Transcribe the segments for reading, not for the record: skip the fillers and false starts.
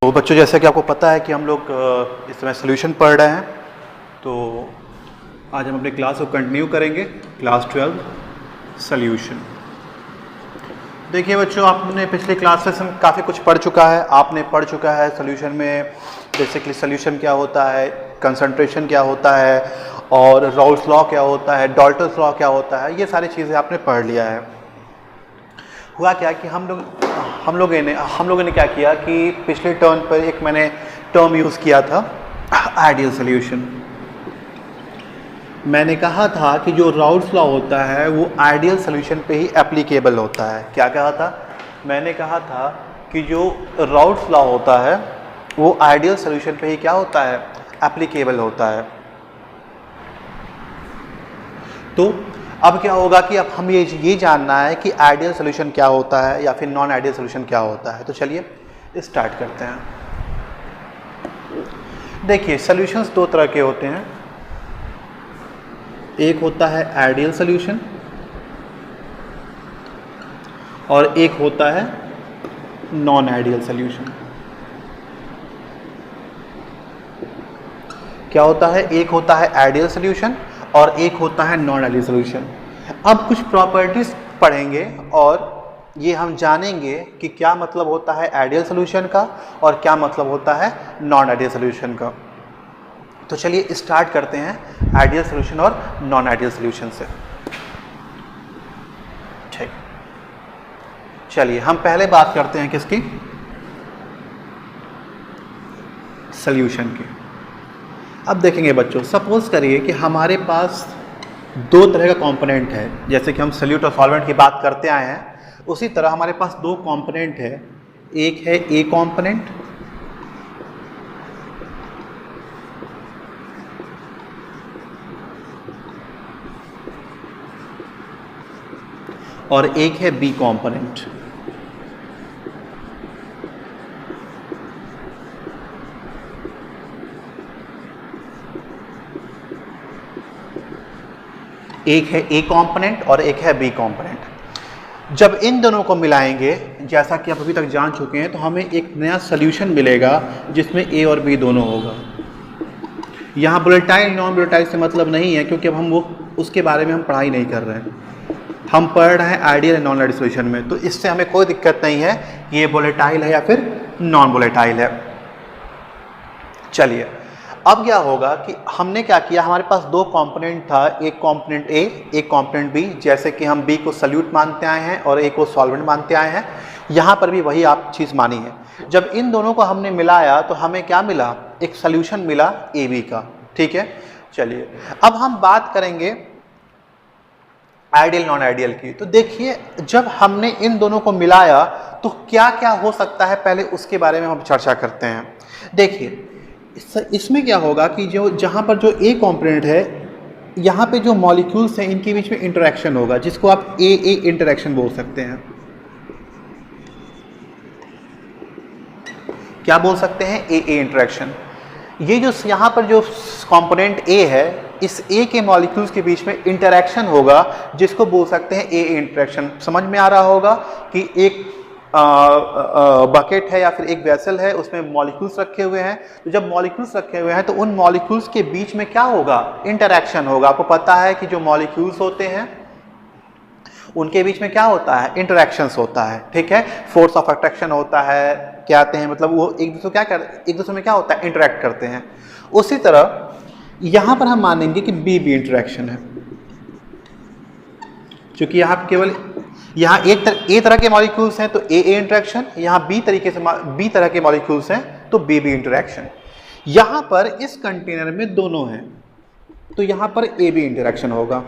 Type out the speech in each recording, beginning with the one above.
तो बच्चों, जैसा कि आपको पता है कि हम लोग इस समय सोल्यूशन पढ़ रहे हैं, तो आज हम अपनी क्लास को कंटिन्यू करेंगे। Class 12 solution. देखिए बच्चों, आपने पिछले क्लासेस में काफ़ी कुछ पढ़ चुका है। आपने पढ़ चुका है सोल्यूशन में बेसिकली सोल्यूशन क्या होता है, कंसंट्रेशन क्या होता है, और राउल्स लॉ क्या होता है, डाल्टन्स लॉ क्या होता है। ये सारी चीज़ें आपने पढ़ लिया है। हुआ क्या कि हम लोगों ने क्या किया कि पिछले टर्म पर एक मैंने टर्म यूज़ किया था, आइडियल सोल्यूशन। मैंने कहा था कि जो राउल्स लॉ होता है वो आइडियल सोल्यूशन पे ही एप्लीकेबल होता है। क्या कहा था? मैंने कहा था कि जो राउल्स लॉ होता है वो आइडियल सोल्यूशन पे ही क्या होता है, एप्लीकेबल होता है। तो अब क्या होगा कि अब हम ये जानना है कि आइडियल सोल्यूशन क्या होता है या फिर नॉन आइडियल सोल्यूशन क्या होता है। तो चलिए स्टार्ट करते हैं। देखिए, सोल्यूशंस दो तरह के होते हैं। एक होता है आइडियल सोल्यूशन और एक होता है नॉन आइडियल सोल्यूशन। क्या होता है? एक होता है आइडियल सोल्यूशन और एक होता है नॉन आइडियल सोल्यूशन। अब कुछ प्रॉपर्टीज पढ़ेंगे और ये हम जानेंगे कि क्या मतलब होता है आइडियल सोल्यूशन का और क्या मतलब होता है नॉन आइडियल सोल्यूशन का। तो चलिए स्टार्ट करते हैं आइडियल सोल्यूशन और नॉन आइडियल सोल्यूशन से। ठीक, चलिए हम पहले बात करते हैं किसकी, सोल्यूशन की। अब देखेंगे बच्चों, सपोज करिए कि हमारे पास दो तरह का कंपोनेंट है। जैसे कि हम सोल्यूट और सॉल्वेंट की बात करते आए हैं, उसी तरह हमारे पास दो कंपोनेंट है। एक है ए कंपोनेंट और एक है बी कंपोनेंट। एक है ए कंपोनेंट और एक है बी कंपोनेंट। जब इन दोनों को मिलाएंगे, जैसा कि आप अभी तक जान चुके हैं, तो हमें एक नया सोल्यूशन मिलेगा जिसमें ए और बी दोनों होगा। यहाँ वोलेटाइल नॉन वोलेटाइल से मतलब नहीं है, क्योंकि अब हम वो उसके बारे में हम पढ़ाई नहीं कर रहे हैं। हम पढ़ रहे हैं ideal and non ideal solution में, तो इससे हमें कोई दिक्कत नहीं है कि ये वोलेटाइल है या फिर नॉन वोलेटाइल है। चलिए, अब क्या होगा कि हमने क्या किया, हमारे पास दो कंपोनेंट था, एक कंपोनेंट ए, एक कंपोनेंट बी। जैसे कि हम बी को सॉल्यूट मानते आए हैं और ए को सॉल्वेंट मानते आए हैं, यहाँ पर भी वही आप चीज़ मानी है। जब इन दोनों को हमने मिलाया तो हमें क्या मिला, एक सॉल्यूशन मिला ए बी का। ठीक है, चलिए अब हम बात करेंगे आइडियल नॉन आइडियल की। तो देखिए, जब हमने इन दोनों को मिलाया तो क्या क्या हो सकता है, पहले उसके बारे में हम चर्चा करते हैं। देखिए, इसमें क्या होगा कि जो जहाँ पर जो ए कंपोनेंट है, यहाँ पे जो मॉलिक्यूल्स हैं इनके बीच में इंटरेक्शन होगा, जिसको आप ए ए इंटरेक्शन बोल सकते हैं। क्या बोल सकते हैं? ए ए इंटरेक्शन। ये जो यहाँ पर जो कंपोनेंट ए है, इस ए के मॉलिक्यूल्स के बीच में इंटरेक्शन होगा, जिसको बोल सकते हैं ए ए इंटरेक्शन। समझ में आ रहा होगा कि एक बकेट है या फिर एक वेसल है, उसमें मॉलिक्यूल्स रखे हुए हैं। तो जब मॉलिक्यूल्स रखे हुए हैं तो उन मॉलिक्यूल्स के बीच में क्या होगा, इंटरेक्शन होगा। आपको पता है कि जो मॉलिक्यूल्स होते हैं उनके बीच में क्या होता है, इंटरेक्शंस होता है। ठीक है, फोर्स ऑफ अट्रैक्शन होता है, क्या कहते हैं, मतलब वो एक दूसरे में क्या होता है, इंटरेक्ट करते हैं। उसी तरह यहां पर हम मानेंगे कि बी बी इंटरेक्शन है, क्योंकि यहाँ केवल यहाँ ए तरह के मॉलिक्यूल्स हैं तो ए ए इंटरेक्शन, यहाँ बी तरह के मॉलिक्यूल्स हैं तो बी बी इंटरेक्शन। यहाँ पर इस कंटेनर में दोनों हैं तो यहाँ पर ए बी इंटरेक्शन होगा।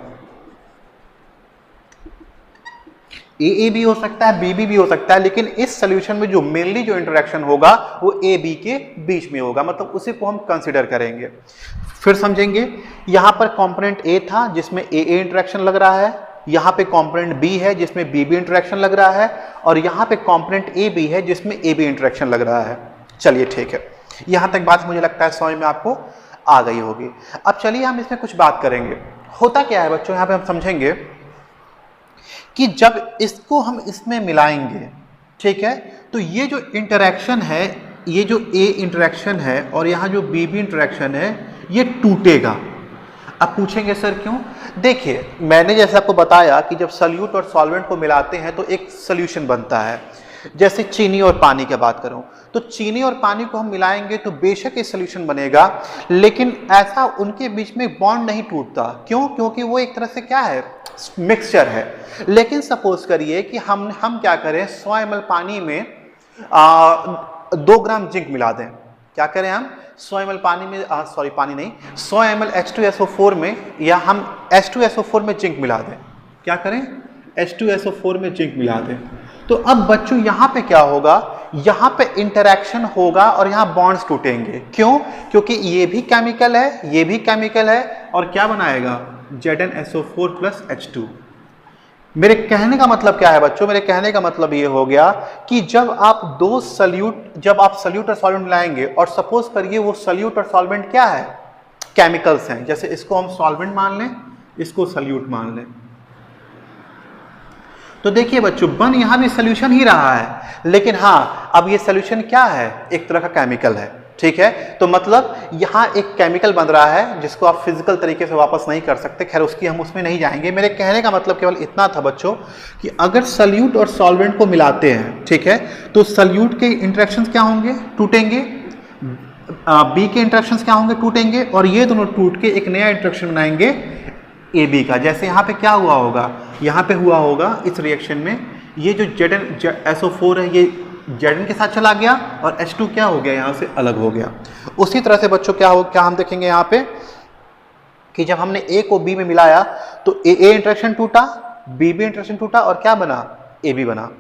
ए भी हो सकता है, बी भी हो सकता है, लेकिन इस सोल्यूशन में जो मेनली जो इंटरेक्शन होगा वो ए बी के बीच में होगा, मतलब उसी को हम कंसीडर करेंगे। फिर समझेंगे, यहाँ पर कंपोनेंट ए था जिसमें ए इंटरेक्शन लग रहा है, यहाँ पे कंपोनेंट बी है जिसमें बी इंटरेक्शन लग रहा है, और यहाँ पे कंपोनेंट ए बी है जिसमें ए बी इंटरेक्शन लग रहा है। चलिए ठीक है, यहाँ तक बात मुझे लगता है समझ में आपको आ गई होगी। अब चलिए हम इसमें कुछ बात करेंगे। होता क्या है बच्चों, यहाँ पे हम समझेंगे कि जब इसको हम इसमें मिलाएंगे, ठीक है, तो ये जो इंटरेक्शन है ये जो A इंटरेक्शन है और यहाँ जो B इंटरेक्शन है ये टूटेगा। अब पूछेंगे सर क्यों? देखिए मैंने जैसे आपको बताया कि जब सल्यूट और सॉल्वेंट को मिलाते हैं तो एक सोल्यूशन बनता है। जैसे चीनी और पानी की बात करूं तो चीनी और पानी को हम मिलाएंगे तो बेशक ये सोल्यूशन बनेगा, लेकिन ऐसा उनके बीच में बॉन्ड नहीं टूटता। क्यों? क्योंकि वो एक तरह से क्या है, मिक्सचर है। लेकिन सपोज करिए कि हम क्या करें, 100 ml पानी में 2 ग्राम जिंक मिला दें। क्या करें हम? 100 ml पानी में 100 ml H2SO4 में, या हम H2SO4 में जिंक मिला दें। क्या करें? H2SO4 में जिंक मिला दें। तो अब बच्चों यहाँ पे क्या होगा, यहाँ पे इंटरेक्शन होगा और यहाँ बॉन्ड्स टूटेंगे। क्यों? क्योंकि ये भी केमिकल है, ये भी केमिकल है, और क्या बनाएगा, ZnSO4 प्लस H2। मेरे कहने का मतलब क्या है बच्चों? मेरे कहने का मतलब ये हो गया कि जब आप सल्यूट और सॉल्वेंट मिलाएंगे, और सपोज करिए वो सल्यूट और सॉल्वेंट क्या है, केमिकल्स हैं। जैसे इसको हम सॉल्वेंट मान लें, इसको सल्यूट मान लें, तो देखिए बच्चों बन यहां भी सोल्यूशन ही रहा है, लेकिन हाँ अब ये सोल्यूशन क्या है, एक तरह का केमिकल है। ठीक है, तो मतलब यहाँ एक केमिकल बन रहा है जिसको आप फिजिकल तरीके से वापस नहीं कर सकते। खैर हम उसमें नहीं जाएंगे। मेरे कहने का मतलब केवल इतना था बच्चों कि अगर सल्यूट और सॉल्वेंट को मिलाते हैं, ठीक है, तो सल्यूट के इंटरेक्शंस क्या होंगे, टूटेंगे। बी के इंटरेक्शंस क्या होंगे, टूटेंगे, और ये दोनों टूट के एक नया इंटरेक्शन बनाएंगे AB का। जैसे यहाँ पे क्या हुआ होगा, यहाँ पे हुआ होगा इस रिएक्शन में ये जो ZnSO4 है ये Zn के साथ चला गया और H2 क्या हो गया, यहाँ से अलग हो गया। उसी तरह से बच्चों क्या हम देखेंगे यहाँ पे कि जब हमने A को B में मिलाया तो A इंटरेक्शन टूटा, B इंटरेक्शन टूटा, और क्या बना, AB बना।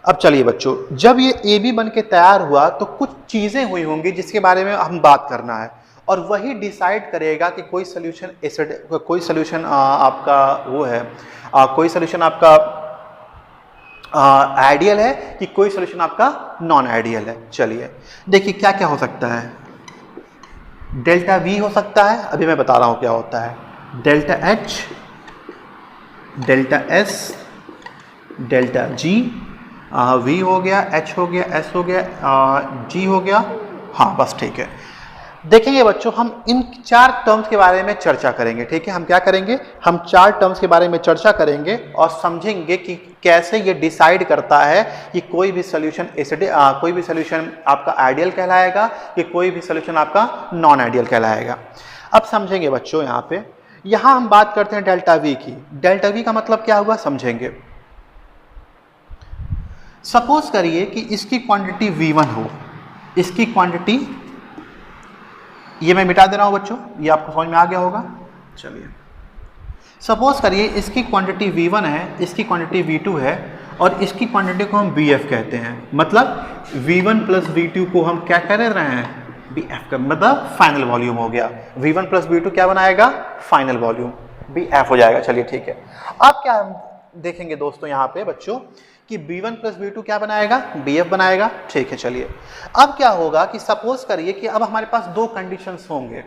अब चलिए बच्चों, जब ये AB बन के तैयार हुआ तो कुछ चीजें हुई होंगी जिसके बारे में हम बात करना है, और वही डिसाइड करेगा कि कोई सोल्यूशन एसिड, कोई सोल्यूशन आपका वो है, कोई सोल्यूशन आपका आइडियल है कि कोई सोल्यूशन आपका नॉन आइडियल है। चलिए देखिए क्या क्या हो सकता है। डेल्टा V हो सकता है, अभी मैं बता रहा हूं क्या होता है। Delta H, delta S, delta G, V हो गया, H हो गया, S हो गया, G हो गया। हाँ बस ठीक है। देखेंगे बच्चों हम इन 4 टर्म्स के बारे में चर्चा करेंगे। ठीक है, हम क्या करेंगे, हम 4 टर्म्स के बारे में चर्चा करेंगे और समझेंगे कि कैसे ये डिसाइड करता है कि कोई भी सोल्यूशन कोई भी सोल्यूशन आपका आइडियल कहलाएगा कि कोई भी सोल्यूशन आपका नॉन आइडियल कहलाएगा। अब समझेंगे बच्चों यहाँ हम बात करते हैं डेल्टा V की। डेल्टा V का मतलब क्या हुआ समझेंगे। सपोज करिए कि इसकी क्वांटिटी V1 हो, इसकी क्वांटिटी, ये मैं मिटा दे रहा हूं बच्चों, ये आपको समझ में आ गया होगा। चलिए सपोज करिए इसकी क्वांटिटी V1 है, इसकी क्वांटिटी V2 है, और इसकी क्वांटिटी को हम BF कहते हैं। मतलब V1 प्लस V2 को हम क्या कह रहे हैं, BF का मतलब फाइनल वॉल्यूम हो गया। V1 प्लस V2 क्या बनाएगा, फाइनल वॉल्यूम, BF हो जाएगा। चलिए ठीक है, अब क्या हम देखेंगे दोस्तों यहाँ पे बच्चों कि B1 प्लस B2 क्या बनाएगा, BF बनाएगा। ठीक है, चलिए अब क्या होगा कि सपोज करिए कि अब हमारे पास 2 कंडीशंस होंगे,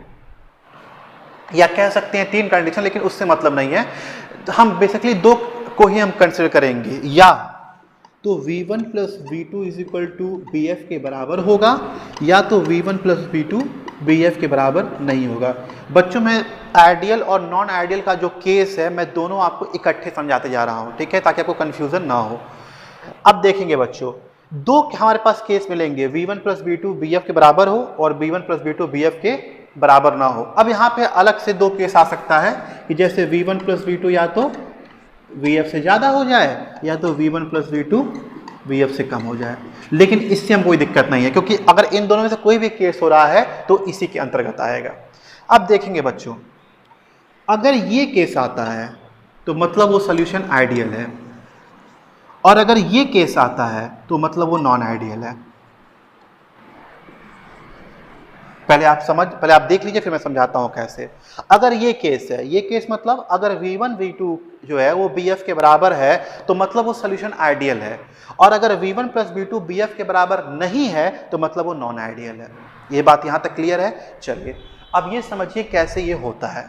या कह सकते हैं 3 कंडीशन, लेकिन उससे मतलब नहीं है। तो हम बेसिकली 2 को ही हम कंसिडर करेंगे, या तो V1 plus V2 is equal to BF के बराबर होगा, या तो V1 प्लस V2 BF के बराबर नहीं होगा। बच्चों मैं आइडियल और नॉन आइडियल का जो केस है मैं दोनों आपको इकट्ठे समझाते जा रहा हूं, ठीक है, ताकि आपको कंफ्यूजन ना हो। अब देखेंगे बच्चों 2 हमारे पास केस मिलेंगे, V1 प्लस V2 BF के बराबर हो और V1 प्लस V2 BF के बराबर ना हो। अब यहाँ पे अलग से 2 केस आ सकता है कि जैसे V1 प्लस V2 या तो VF से ज़्यादा हो जाए, या तो V1 प्लस V2 VF से कम हो जाए। लेकिन इससे हम कोई दिक्कत नहीं है, क्योंकि अगर इन दोनों में से कोई भी केस हो रहा है तो इसी के अंतर्गत आएगा। अब देखेंगे बच्चों, अगर ये केस आता है तो मतलब वो सोल्यूशन आइडियल है, और अगर ये केस आता है तो मतलब वो नॉन आइडियल है। पहले आप देख लीजिए, फिर मैं समझाता हूं कैसे। अगर ये केस है, ये केस मतलब अगर V1 V2 जो है वो BF के बराबर है तो मतलब वो सोल्यूशन आइडियल है, और अगर V1 प्लस V2 BF के बराबर नहीं है तो मतलब वो नॉन आइडियल है। ये बात यहां तक क्लियर है। चलिए अब ये समझिए कैसे ये होता है।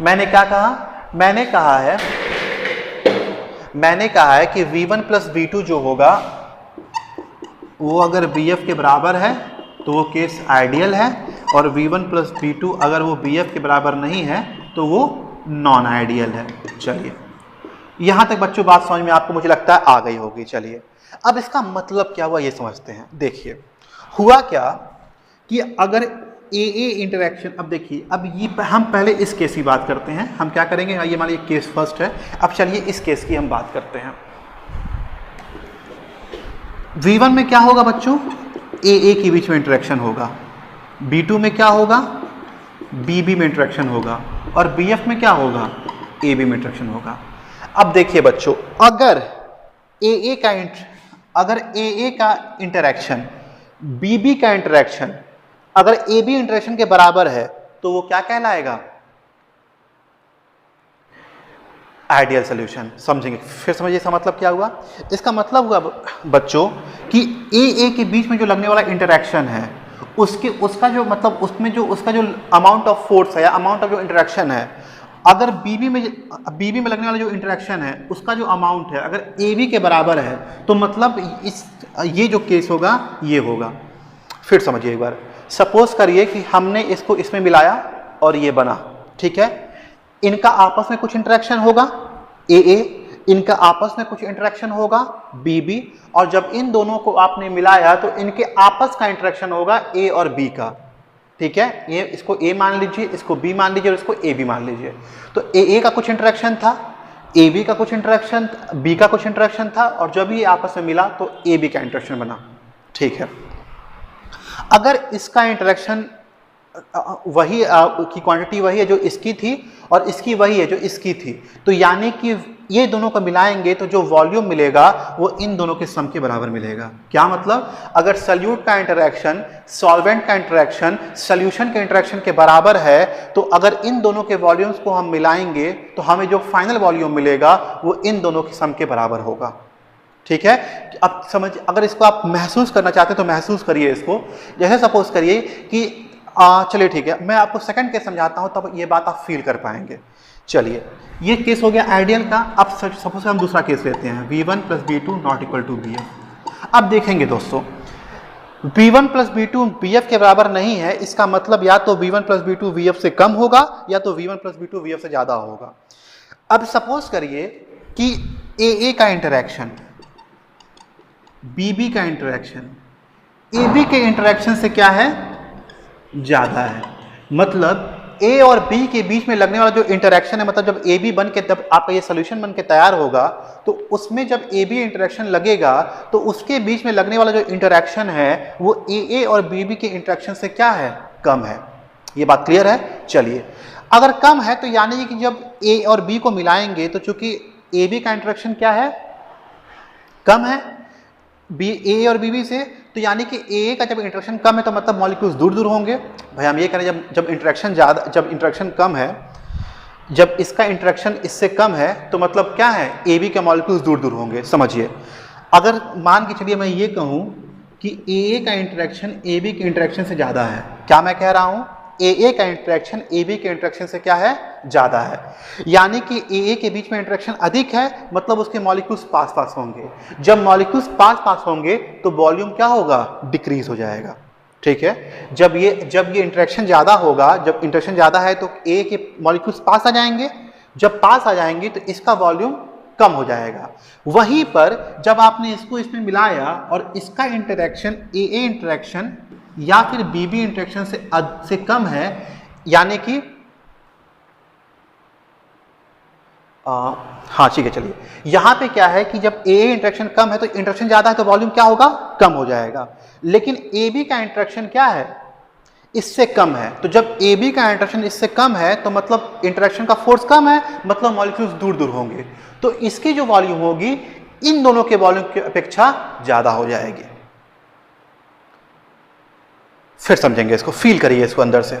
मैंने क्या कहा, मैंने कहा है कि V1 प्लस V2 जो होगा वो अगर BF के बराबर है तो वो केस आइडियल है, और V1 प्लस V2 अगर वो BF के बराबर नहीं है तो वो नॉन आइडियल है। चलिए यहाँ तक बच्चों बात समझ में आपको मुझे लगता है आ गई होगी। चलिए अब इसका मतलब क्या हुआ ये समझते हैं। देखिए हुआ क्या कि अगर AA इंटरेक्शन, अब देखिए अब ये हम पहले इस केस की बात करते हैं। हम क्या करेंगे, ये मान लीजिए केस फर्स्ट है, अब चलिए इस केस की हम बात करते हैं। V1 में क्या होगा बच्चों, AA के बीच में इंटरेक्शन होगा, B2 में क्या होगा, BB में इंटरेक्शन होगा, और BF में क्या होगा, AB में इंटरेक्शन होगा। अब देखिए बच्चों अगर AA का इंटरेक्शन BB का इंटरेक्शन अगर AB इंटरेक्शन के बराबर है तो वो क्या कहलाएगा, आइडियल सॉल्यूशन। समझेंगे फिर, समझिए इसका मतलब क्या हुआ। इसका मतलब हुआ बच्चों कि AA के बीच में जो लगने वाला इंटरेक्शन है उसका जो मतलब उसमें जो उसका जो अमाउंट ऑफ फोर्स है या अमाउंट ऑफ जो इंटरेक्शन है, अगर BB में लगने वाला जो इंटरेक्शन है उसका जो अमाउंट है अगर AB के बराबर है तो मतलब ये जो केस होगा ये होगा। फिर समझिए एक बार, सपोज करिए कि हमने इसको इसमें मिलाया और ये बना, ठीक है, इनका आपस में कुछ इंटरेक्शन होगा AA, इनका आपस में कुछ इंटरेक्शन होगा BB, और जब इन दोनों को आपने मिलाया तो इनके आपस का इंटरेक्शन होगा A और B का, ठीक है। ये इसको A मान लीजिए, इसको B मान लीजिए और इसको AB मान लीजिए। तो AA का कुछ इंटरेक्शन था, AB का कुछ इंटरेक्शन, B का कुछ इंटरेक्शन था, और जब ये आपस में मिला तो AB का इंटरेक्शन बना, ठीक है। अगर इसका इंटरेक्शन वही की क्वांटिटी वही है जो इसकी थी और इसकी वही है जो इसकी थी, तो यानी कि ये दोनों को मिलाएंगे तो जो वॉल्यूम मिलेगा वो इन दोनों के सम के बराबर मिलेगा। क्या मतलब, अगर सॉल्यूट का इंटरेक्शन सॉल्वेंट का इंटरेक्शन सॉल्यूशन के इंटरेक्शन के बराबर है तो अगर इन दोनों के वॉल्यूम्स को हम मिलाएंगे तो हमें जो फाइनल वॉल्यूम मिलेगा वो इन दोनों के सम के बराबर होगा, ठीक है। अब समझ, अगर इसको आप महसूस करना चाहते हैं तो महसूस करिए इसको। जैसे सपोज करिए कि चलिए ठीक है, मैं आपको सेकंड केस समझाता हूं तब ये बात आप फील कर पाएंगे। चलिए ये केस हो गया आइडियल का। अब सपोज हम दूसरा केस लेते हैं, V1 plus B2 not equal to BF। अब देखेंगे दोस्तों, V1 प्लस B2 BF के बराबर नहीं है, इसका मतलब या तो V1 प्लस B2 VF से कम होगा या तो V1 प्लस B2 VF से ज्यादा होगा। अब सपोज करिए कि AA का इंटरेक्शन BB का इंटरेक्शन AB के इंटरेक्शन से क्या है, ज्यादा है। मतलब A और B के बीच में लगने वाला जो इंटरेक्शन है, मतलब जब AB बन के, जब आपका ये सोल्यूशन बन के तैयार होगा तो उसमें जब AB इंटरेक्शन लगेगा तो उसके बीच में लगने वाला जो इंटरेक्शन है वो AA और BB के इंटरेक्शन से क्या है, कम है। ये बात क्लियर है। चलिए अगर कम है तो यानी कि जब A और B को मिलाएंगे तो चूंकि AB का इंटरेक्शन क्या है, कम है A और BB से, तो यानी कि AA का जब इंटरेक्शन कम है तो मतलब मॉलिक्यूल्स दूर दूर होंगे। भाई हम ये करें जब इंटरेक्शन ज़्यादा, जब इंटरेक्शन कम है, जब इसका इंटरेक्शन इससे कम है तो मतलब क्या है, AB के मॉलिक्यूल्स दूर दूर होंगे। समझिए अगर मान के चलिए मैं ये कहूँ कि AA का इंटरेक्शन AB के इंटरेक्शन से ज़्यादा है, क्या मैं कह रहा हूँ, AA का इंटरेक्शन AB के इंटरेक्शन से क्या है, ज़्यादा है, यानी कि AA के बीच में इंटरेक्शन अधिक है, मतलब उसके मॉलिक्यूल्स पास पास होंगे। जब मॉलिक्यूल्स पास पास होंगे तो वॉल्यूम क्या होगा, डिक्रीज हो जाएगा, ठीक है। जब ये इंटरेक्शन ज़्यादा होगा, जब इंटरेक्शन ज़्यादा है तो AA के मॉलिक्यूल्स पास आ जाएंगे, जब पास आ जाएंगे तो इसका वॉल्यूम कम हो जाएगा। वहीं पर जब आपने इसको इसमें मिलाया और इसका इंटरेक्शन AA इंटरेक्शन या फिर BB इंटरेक्शन से कम है, यानी कि हाँ ठीक है, चलिए यहां पे क्या है कि जब AA इंटरेक्शन कम है तो इंटरेक्शन ज्यादा है तो वॉल्यूम क्या होगा, कम हो जाएगा। लेकिन AB का इंटरेक्शन क्या है, इससे कम है, तो जब AB का इंटरेक्शन इससे कम है तो मतलब इंटरेक्शन का फोर्स कम है, मतलब मॉलिक्यूल्स दूर दूर होंगे, तो इसकी जो वॉल्यूम होगी इन दोनों के वॉल्यूम की अपेक्षा ज्यादा हो जाएगी। फिर समझेंगे इसको, फील करिए इसको अंदर से।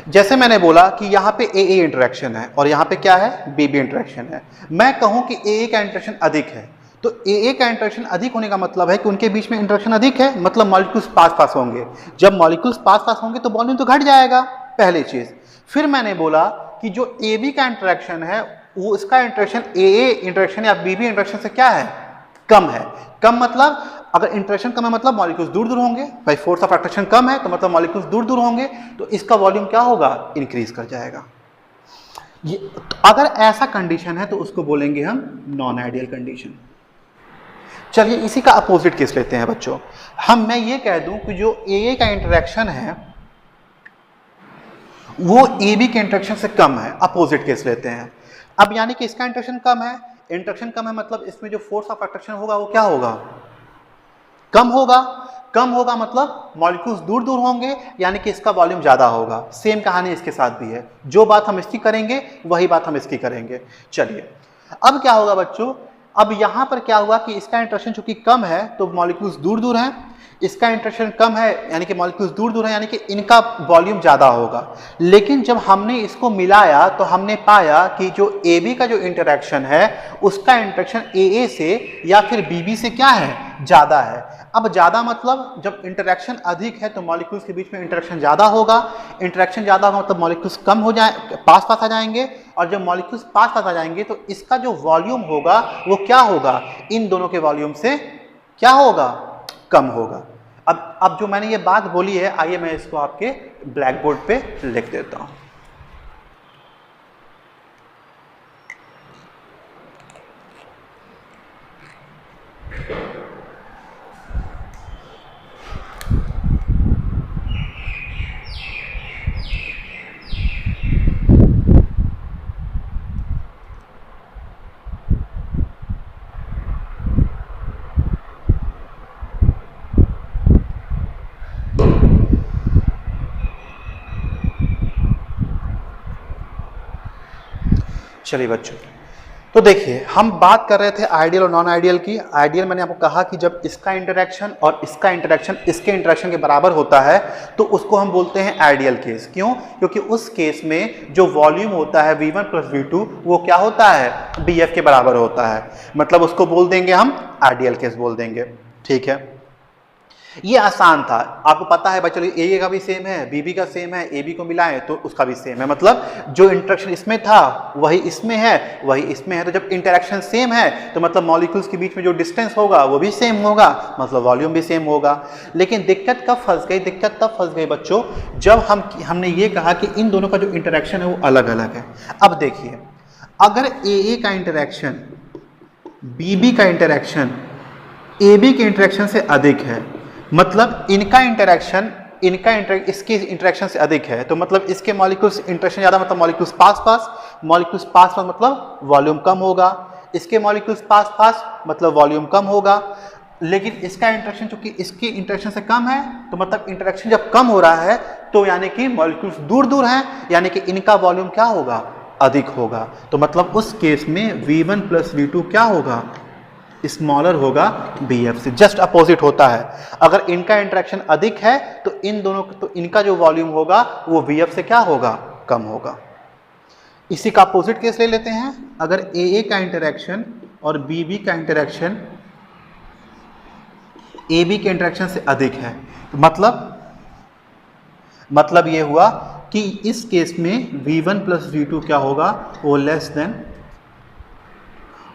जैसे मैंने बोला कि यहाँ पे AA इंटरेक्शन है और यहाँ पे क्या है, BB इंटरेक्शन है। मैं कहूँ कि AA का इंटरेक्शन अधिक है, तो AA का इंटरेक्शन अधिक होने का मतलब है कि उनके बीच में इंटरेक्शन अधिक है, मतलब मॉलिक्यूल्स पास पास होंगे। जब मॉलिक्यूल्स पास पास होंगे तो वॉल्यूम तो घट जाएगा, पहली चीज। फिर मैंने बोला कि जो AB का इंटरेक्शन है वो इसका इंटरेक्शन AA इंटरेक्शन या BB इंटरेक्शन से क्या है, कम है। कम मतलब अगर इंटरेक्शन कम है मतलब मॉलिक्यूल्स दूर दूर होंगे, भाई फोर्स ऑफ अट्रैक्शन कम है तो मतलब मॉलिक्यूल्स दूर दूर होंगे, तो इसका वॉल्यूम क्या होगा, इंक्रीज कर जाएगा। ये तो अगर ऐसा कंडीशन है तो उसको बोलेंगे हम नॉन आइडियल कंडीशन। चलिए इसी का अपोजिट केस लेते हैं बच्चों। मैं ये कह दूं कि जो ए का इंटरेक्शन है वो ए बी के इंटरेक्शन से कम है, अपोजिट केस लेते हैं। अब यानी कि इसका इंटरेक्शन कम है, इंटरेक्शन कम है मतलब इसमें जो फोर्स ऑफ अट्रैक्शन होगा वो क्या होगा, कम होगा। कम होगा मतलब मॉलिक्यूल्स दूर दूर होंगे, यानी कि इसका वॉल्यूम ज्यादा होगा। सेम कहानी इसके साथ भी है, जो बात हम इसकी करेंगे वही बात हम इसकी करेंगे। चलिए अब क्या होगा बच्चों, अब यहां पर क्या हुआ कि इसका इंटरेक्शन चूंकि कम है तो मॉलिक्यूल्स दूर दूर हैं, इसका इंटरेक्शन कम है यानी कि मॉलिक्यूल्स दूर दूर है, यानी कि इनका वॉल्यूम ज्यादा होगा। लेकिन जब हमने इसको मिलाया तो हमने पाया कि जो ए बी का जो इंटरेक्शन है उसका इंटरेक्शन ए ए से या फिर बी बी से क्या है, ज्यादा है। अब ज्यादा मतलब जब इंटरेक्शन अधिक है तो मॉलिक्यूल्स के बीच में इंटरेक्शन ज्यादा होगा, इंटरेक्शन ज्यादा होगा मतलब मॉलिक्यूल्स कम हो जाए, पास पास आ जाएंगे, और जब मॉलिक्यूल्स पास पास आ जाएंगे तो इसका जो वॉल्यूम होगा वो क्या होगा, इन दोनों के वॉल्यूम से क्या होगा, कम होगा। अब जो मैंने ये बात बोली है, आइए मैं इसको आपके ब्लैक बोर्ड पे लिख देता हूं। चलिए बच्चों, तो देखिए हम बात कर रहे थे आइडियल और नॉन आइडियल की। आइडियल मैंने आपको कहा कि जब इसका इंटरेक्शन और इसका इंटरेक्शन इसके इंटरेक्शन के बराबर होता है तो उसको हम बोलते हैं आइडियल केस। क्यों? क्योंकि उस केस में जो वॉल्यूम होता है V1 प्लस V2 वो क्या होता है, BF के बराबर होता है, मतलब उसको बोल देंगे हम आइडियल केस बोल देंगे। ठीक है, ये आसान था, आपको पता है भाई। चलिए ए का भी सेम है, बी का सेम है, ए बी को मिलाएं तो उसका भी सेम है, मतलब जो इंटरेक्शन इसमें था वही इसमें है, वही इसमें है। तो जब इंटरेक्शन सेम है तो मतलब मॉलिक्यूल्स के बीच में जो डिस्टेंस होगा वो भी सेम होगा, मतलब वॉल्यूम भी सेम होगा। लेकिन दिक्कत कब फंस गई, दिक्कत तब फंस गई बच्चों जब हमने ये कहा कि इन दोनों का जो इंटरेक्शन है वो अलग अलग है। अब देखिए, अगर ए का इंटरेक्शन बी का इंटरेक्शन ए बी के इंटरेक्शन से अधिक है, मतलब इनका इंटरेक्शन इसके इंटरेक्शन से अधिक है, तो मतलब इसके मॉलिक्यूल्स इंटरेक्शन ज्यादा, मतलब मॉलिक्यूल्स पास पास मतलब वॉल्यूम कम होगा, इसके मॉलिक्यूल्स पास पास मतलब वॉल्यूम कम होगा। लेकिन इसका इंटरेक्शन चूंकि इसके इंटरेक्शन से कम है तो मतलब इंटरेक्शन जब कम हो रहा है तो यानी कि मॉलिक्यूल्स दूर दूर हैं, यानी कि इनका वॉल्यूम क्या होगा, अधिक होगा। तो मतलब उस केस में V1 प्लस V2 क्या होगा, स्मॉलर होगा BF से, जस्ट अपोजिट होता है। अगर इनका इंटरेक्शन अधिक है तो इनका जो वॉल्यूम होगा वो BF से क्या होगा, कम होगा। इसी का अपोजिट केस ले लेते हैं। अगर AA का इंटरेक्शन और BB का इंटरेक्शन AB के इंटरेक्शन से अधिक है तो मतलब ये हुआ कि इस केस में V1 प्लस V2 क्या होगा, वो लेस देन,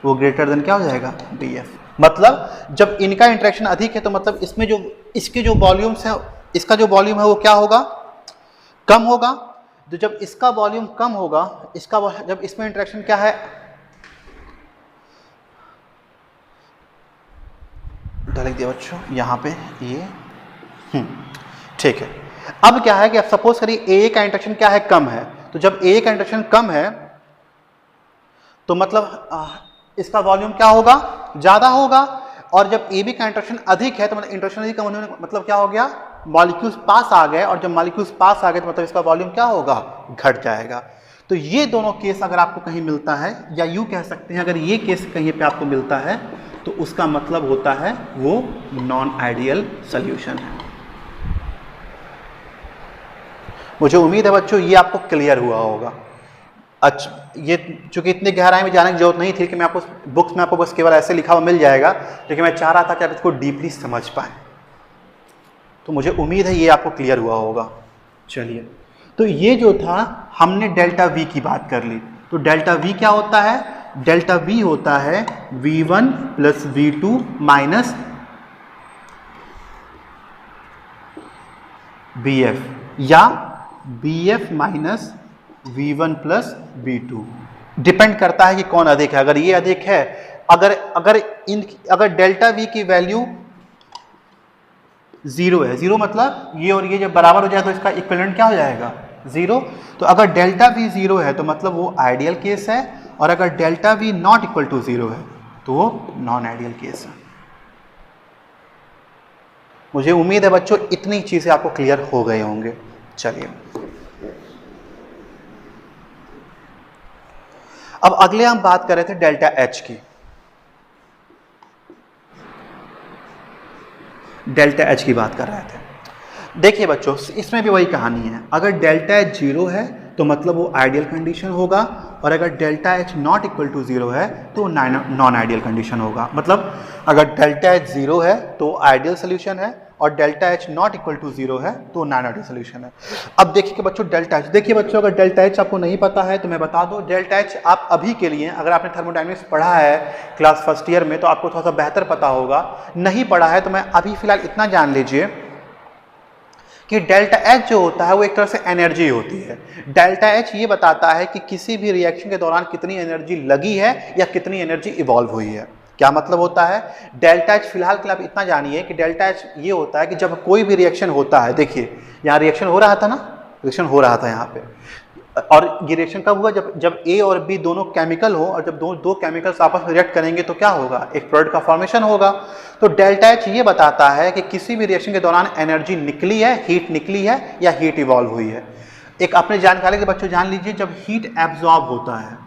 वो ग्रेटर देन क्या हो जाएगा, BF। मतलब जब इनका इंटरेक्शन अधिक है तो मतलब इसमें जो इसके जो वॉल्यूम्स है, इसका जो वॉल्यूम है वो क्या होगा, कम होगा। तो जब इसका वॉल्यूम कम होगा, जब इसमें इंटरेक्शन क्या है, डाल दिया बच्चों यहाँ पे ये, ठीक है। अब क्या है कि आप सपोज करिए ए का इंटरेक्शन क्या है, कम है। तो जब ए का इंटरेक्शन कम है तो मतलब इसका वॉल्यूम क्या होगा, ज्यादा होगा। और जब ए बी का इंटरेक्शन अधिक है तो मतलब इंटरेक्शन अधिक कम होने में मतलब क्या हो गया, मॉलिक्यूल्स पास आ गए, और जब मॉलिक्यूल्स पास आ गए तो मतलब इसका वॉल्यूम क्या होगा, घट जाएगा। तो ये दोनों केस अगर आपको कहीं मिलता है, या यूं कह सकते हैं अगर ये केस कहीं पे आपको मिलता है तो उसका मतलब होता है वो नॉन आइडियल सॉल्यूशन है। मुझे उम्मीद है बच्चों ये आपको क्लियर हुआ होगा। अच्छा, ये चूंकि इतनी गहराई में जाने की जरूरत नहीं थी कि मैं आपको बुक्स में आपको बस केवल ऐसे लिखा हुआ मिल जाएगा, लेकिन मैं चाह रहा था कि आप इसको डीपली समझ पाए। तो मुझे उम्मीद है ये आपको क्लियर हुआ होगा। चलिए, तो ये जो था हमने डेल्टा V की बात कर ली। तो डेल्टा V क्या होता है, डेल्टा V होता है V1 plus V2 minus BF या BF minus V1 plus V2, depend करता है कि कौन अधिक है। अगर ये अधिक है, अगर डेल्टा V की वैल्यू 0 है, 0 मतलब ये और ये जब बराबर हो जाए तो इसका इक्विवेलेंट क्या हो जाएगा, 0। तो अगर डेल्टा V 0 है तो मतलब वो आइडियल केस है, और अगर delta V not equal to 0 है तो वो नॉन आइडियल केस है। मुझे उम्मीद है बच्चों इतनी चीजें आपको क्लियर हो गए होंगे। चलिए अब अगले हम बात कर रहे थे डेल्टा H की। डेल्टा H की बात कर रहे थे। देखिए बच्चों इसमें भी वही कहानी है, अगर डेल्टा H 0 है तो मतलब वो आइडियल कंडीशन होगा, और अगर delta H not equal to 0 है तो नॉन आइडियल कंडीशन होगा। मतलब अगर डेल्टा H 0 है तो आइडियल सोल्यूशन है, और delta H not equal to 0 है तो नॉन आइडियल सोल्यूशन है। अब देखिए कि बच्चों डेल्टा H, देखिए बच्चों अगर डेल्टा H आपको नहीं पता है तो मैं बता दूं, डेल्टा H आप अभी के लिए, अगर आपने थर्मोडायनेमिक्स पढ़ा है क्लास फर्स्ट ईयर में तो आपको थोड़ा सा बेहतर पता होगा, नहीं पढ़ा है तो मैं अभी फिलहाल इतना जान लीजिए कि डेल्टा H जो होता है वो एक तरह से एनर्जी होती है। डेल्टा H ये बताता है कि किसी भी रिएक्शन के दौरान कितनी एनर्जी लगी है या कितनी एनर्जी इवॉल्व हुई है। क्या मतलब होता है, डेल्टा H फिलहाल के लिए आप इतना जानिए कि डेल्टा H ये होता है कि जब कोई भी रिएक्शन होता है, देखिए यहाँ रिएक्शन हो रहा था ना, रिएक्शन हो रहा था यहाँ पे, और ये रिएक्शन कब हुआ, जब A और B दोनों केमिकल हो, और जब दो केमिकल्स आपस में रिएक्ट करेंगे तो क्या होगा, एक प्रोडक्ट का फॉर्मेशन होगा। तो डेल्टा H ये बताता है कि किसी भी रिएक्शन के दौरान एनर्जी निकली है, हीट निकली है या हीट इवॉल्व हुई है। एक अपने जानकारी के बच्चों जान लीजिए, जब हीट एब्जॉर्ब होता है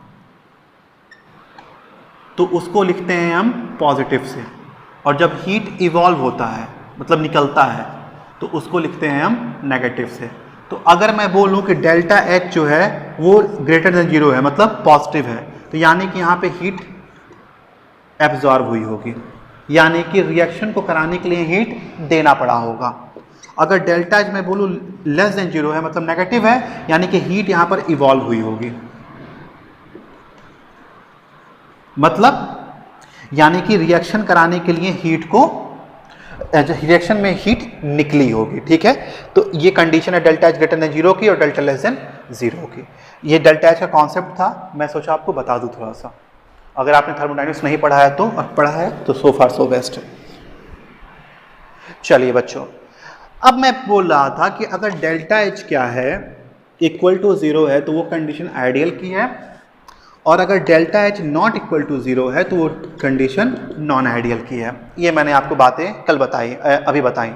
तो उसको लिखते हैं हम पॉजिटिव से, और जब हीट इवॉल्व होता है मतलब निकलता है तो उसको लिखते हैं हम नेगेटिव से। तो अगर मैं बोलूं कि डेल्टा H जो है वो ग्रेटर देन 0 है मतलब पॉजिटिव है, तो यानी कि यहाँ पे हीट एब्जॉर्ब हुई होगी, यानी कि रिएक्शन को कराने के लिए हीट देना पड़ा होगा। अगर डेल्टा H मैं बोलूं लेस देन 0 है मतलब नेगेटिव है, यानी कि हीट यहाँ पर इवॉल्व हुई होगी, मतलब यानी कि रिएक्शन कराने के लिए हीट को, रिएक्शन में हीट निकली होगी। ठीक है, तो ये कंडीशन है डेल्टा H ग्रेटर देन 0 की और डेल्टा लेस देन 0 की। ये डेल्टा H का कॉन्सेप्ट था, मैं सोचा आपको बता दूं थोड़ा सा। अगर आपने थर्मोडायनेमिक्स नहीं पढ़ा है तो, और पढ़ा है तो सो फार सो बेस्ट। चलिए बच्चों, अब मैं बोल रहा था कि अगर डेल्टा H क्या है इक्वल टू 0 है तो वो कंडीशन आइडियल की है, और अगर delta H not equal to 0 है तो वो कंडीशन नॉन आइडियल की है। ये मैंने आपको बातें कल बताई, अभी बताई।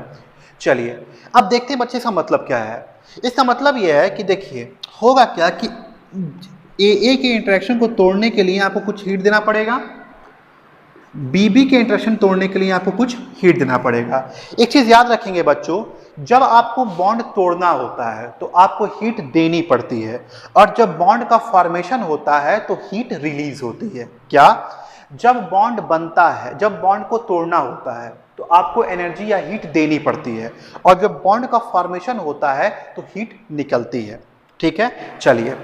चलिए अब देखते हैं बच्चे इसका मतलब क्या है। इसका मतलब ये है कि देखिए होगा क्या कि AA के इंटरेक्शन को तोड़ने के लिए आपको कुछ हीट देना पड़ेगा, BB के इंटरेक्शन तोड़ने के लिए आपको कुछ हीट देना पड़ेगा। एक चीज़ याद रखेंगे बच्चों, जब आपको बॉन्ड तोड़ना होता है तो आपको हीट देनी पड़ती है, और जब बॉन्ड का फॉर्मेशन होता है तो हीट रिलीज होती है। क्या, जब बॉन्ड बनता है, जब बॉन्ड को तोड़ना होता है तो आपको एनर्जी या हीट देनी पड़ती है, और जब बॉन्ड का फॉर्मेशन होता है तो हीट निकलती है। ठीक है, चलिए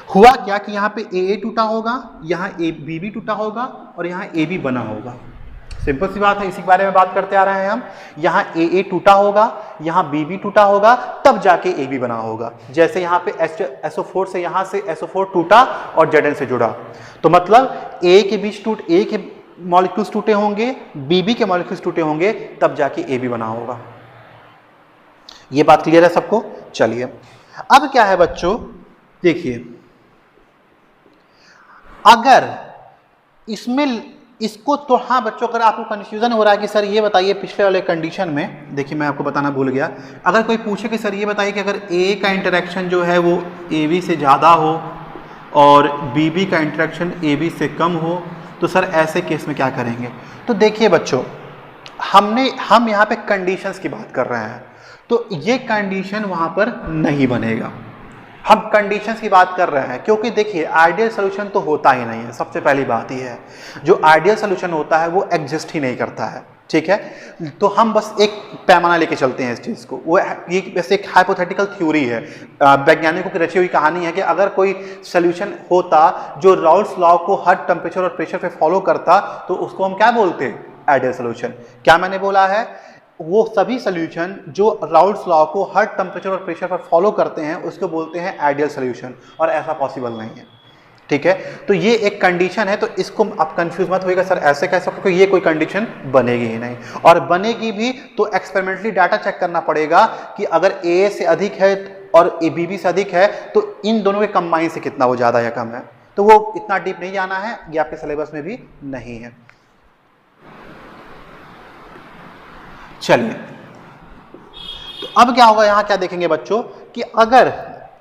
हुआ क्या कि यहाँ पे AA टूटा होगा, यहाँ BB टूटा होगा, और यहाँ AB बना होगा। सिंपल सी बात है, इसी के बारे में बात करते आ रहे हैं हम। यहाँ AA टूटा होगा, यहाँ BB टूटा होगा, तब जाके AB बना होगा। जैसे यहाँ पे SO4 से, यहाँ से SO4 टूटा और Zn से जुड़ा, तो मतलब A के बीच A के मॉलिक्यूल्स टूटे होंगे, BB के मॉलिक्यूल्स टूटे होंगे, तब जाके AB बना होगा। ये बात क्लियर है सबको? चलिए अब क्या है बच्चों, देखिए अगर इसमें इसको तो, हाँ बच्चों अगर आपको कंफ्यूजन हो रहा है कि सर ये बताइए पिछले वाले कंडीशन में, देखिए मैं आपको बताना भूल गया, अगर कोई पूछे कि सर ये बताइए कि अगर A का इंटरेक्शन जो है वो AB से ज़्यादा हो और BB का इंटरेक्शन AB से कम हो तो सर ऐसे केस में क्या करेंगे। तो देखिए बच्चों, हम यहाँ पे कंडीशंस की बात कर रहे हैं, तो ये कंडीशन वहाँ पर नहीं बनेगा। हम कंडीशंस की बात कर रहे हैं क्योंकि देखिए आइडियल सोल्यूशन तो होता ही नहीं है, सबसे पहली बात ही है। जो आइडियल सोल्यूशन होता है वो एग्जिस्ट ही नहीं करता है। ठीक है, तो हम बस एक पैमाना लेके चलते हैं इस चीज़ को। वो ये वैसे एक हाइपोथेटिकल थ्योरी है, वैज्ञानिकों की रची हुई कहानी है कि अगर कोई सोल्यूशन होता जो राउल्स लॉ को हर टेम्परेचर और प्रेशर पे फॉलो करता तो उसको हम क्या बोलते हैं, आइडियल सोल्यूशन। क्या मैंने बोला है, वो सभी सोल्यूशन जो राउल्ट्स लॉ को हर टेम्परेचर और प्रेशर पर फॉलो करते हैं उसको बोलते हैं आइडियल सोल्यूशन, और ऐसा पॉसिबल नहीं है। ठीक है, तो ये एक कंडीशन है, तो इसको आप कंफ्यूज मत होइएगा सर ऐसे कैसे, क्योंकि ये कोई कंडीशन बनेगी ही नहीं, और बनेगी भी तो एक्सपेरिमेंटली डाटा चेक करना पड़ेगा कि अगर ए से अधिक है और ए बी से अधिक है तो इन दोनों के कंबाइन से कितना वो ज़्यादा या कम है। तो वो इतना डीप नहीं जाना है, ये आपके सिलेबस में भी नहीं है। चलिए, तो अब क्या होगा, यहां क्या देखेंगे बच्चों कि अगर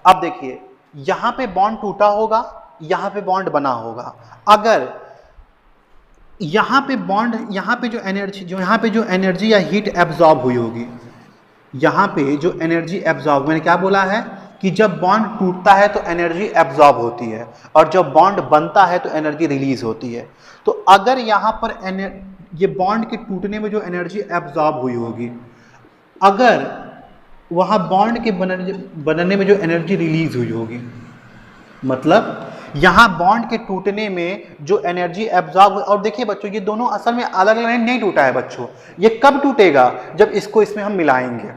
अब देखिए यहां पे बॉन्ड टूटा होगा, यहां पे बॉन्ड बना होगा, अगर यहां पे बॉन्ड, यहां पे जो एनर्जी, जो यहां पे जो एनर्जी या हीट एब्जॉर्ब हुई होगी, यहां पे जो एनर्जी एब्जॉर्ब, मैंने क्या बोला है कि जब बॉन्ड टूटता है तो एनर्जी एब्जॉर्ब होती है और जब बॉन्ड बनता है तो एनर्जी रिलीज होती है। तो अगर यहां पर ये बॉन्ड के टूटने में जो एनर्जी एब्जॉर्ब हुई होगी, अगर वहां बॉन्ड के बनने में जो एनर्जी रिलीज हुई होगी, मतलब यहां बॉन्ड के टूटने में जो एनर्जी एब्जॉर्ब, और देखिए बच्चों ये दोनों असल में अलग अलग नहीं टूटा है बच्चों, ये कब टूटेगा जब इसको इसमें हम मिलाएंगे।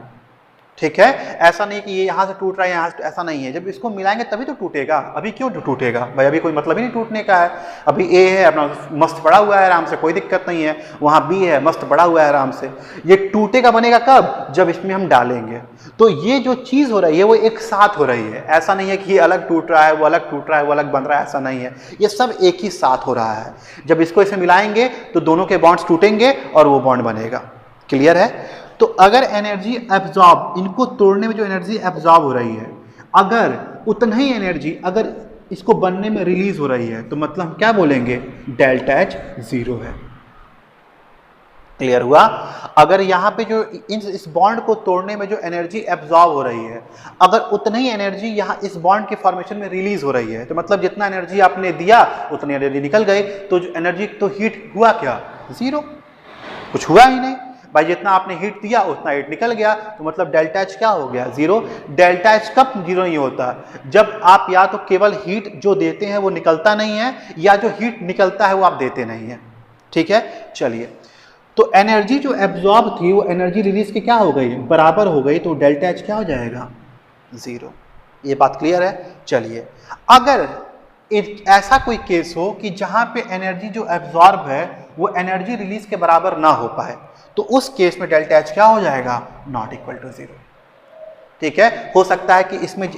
ठीक है, ऐसा नहीं कि ये यहां से टूट रहा है यहां से, ऐसा नहीं है, जब इसको मिलाएंगे तभी तो टूटेगा। अभी क्यों टूटेगा भाई, अभी कोई मतलब ही नहीं टूटने का है। अभी ए है अपना मस्त पड़ा हुआ है आराम से, कोई दिक्कत नहीं है, वहां बी है मस्त पड़ा हुआ है आराम से। ये टूटेगा बनेगा कब, जब इसमें हम डालेंगे। तो ये जो चीज हो रही है वो एक साथ हो रही है, ऐसा नहीं है कि ये अलग टूट रहा है वो अलग टूट रहा है वो अलग बन रहा है, ऐसा नहीं है, ये सब एक ही साथ हो रहा है। जब इसको इसमें मिलाएंगे तो दोनों के बॉन्ड्स टूटेंगे और वो बॉन्ड बनेगा। क्लियर है? तो अगर एनर्जी एब्जॉर्ब, इनको तोड़ने में जो एनर्जी एब्जॉर्ब हो रही है, अगर उतना ही एनर्जी अगर इसको बनने में रिलीज हो रही है तो मतलब हम क्या बोलेंगे, डेल्टा एच जीरो है। क्लियर हुआ? अगर यहाँ पे जो इस बॉन्ड को तोड़ने में जो एनर्जी एब्जॉर्ब हो रही है, अगर उतना ही एनर्जी यहाँ इस बॉन्ड के फॉर्मेशन में रिलीज हो रही है, तो मतलब जितना एनर्जी आपने दिया उतनी एनर्जी निकल गई, तो जो एनर्जी तो हीट हुआ क्या, जीरो, कुछ हुआ ही नहीं भाई। जितना आपने हीट दिया उतना हीट निकल गया, तो मतलब डेल्टा एच क्या हो गया, जीरो। डेल्टा एच कब जीरो नहीं होता, जब आप या तो केवल हीट जो देते हैं वो निकलता नहीं है, या जो हीट निकलता है वो आप देते नहीं है। ठीक है, चलिए, तो एनर्जी जो एब्जॉर्ब थी वो एनर्जी रिलीज की क्या हो गई, बराबर हो गई, तो डेल्टा एच क्या हो जाएगा, जीरो। ये बात क्लियर है? चलिए, अगर ऐसा कोई केस हो कि जहां पे एनर्जी जो एब्जॉर्ब है वो एनर्जी रिलीज के बराबर ना हो पाए, तो उस केस में डेल्टा एच क्या हो जाएगा, नॉट इक्वल टू जीरो। ठीक है, हो सकता है कि इसमें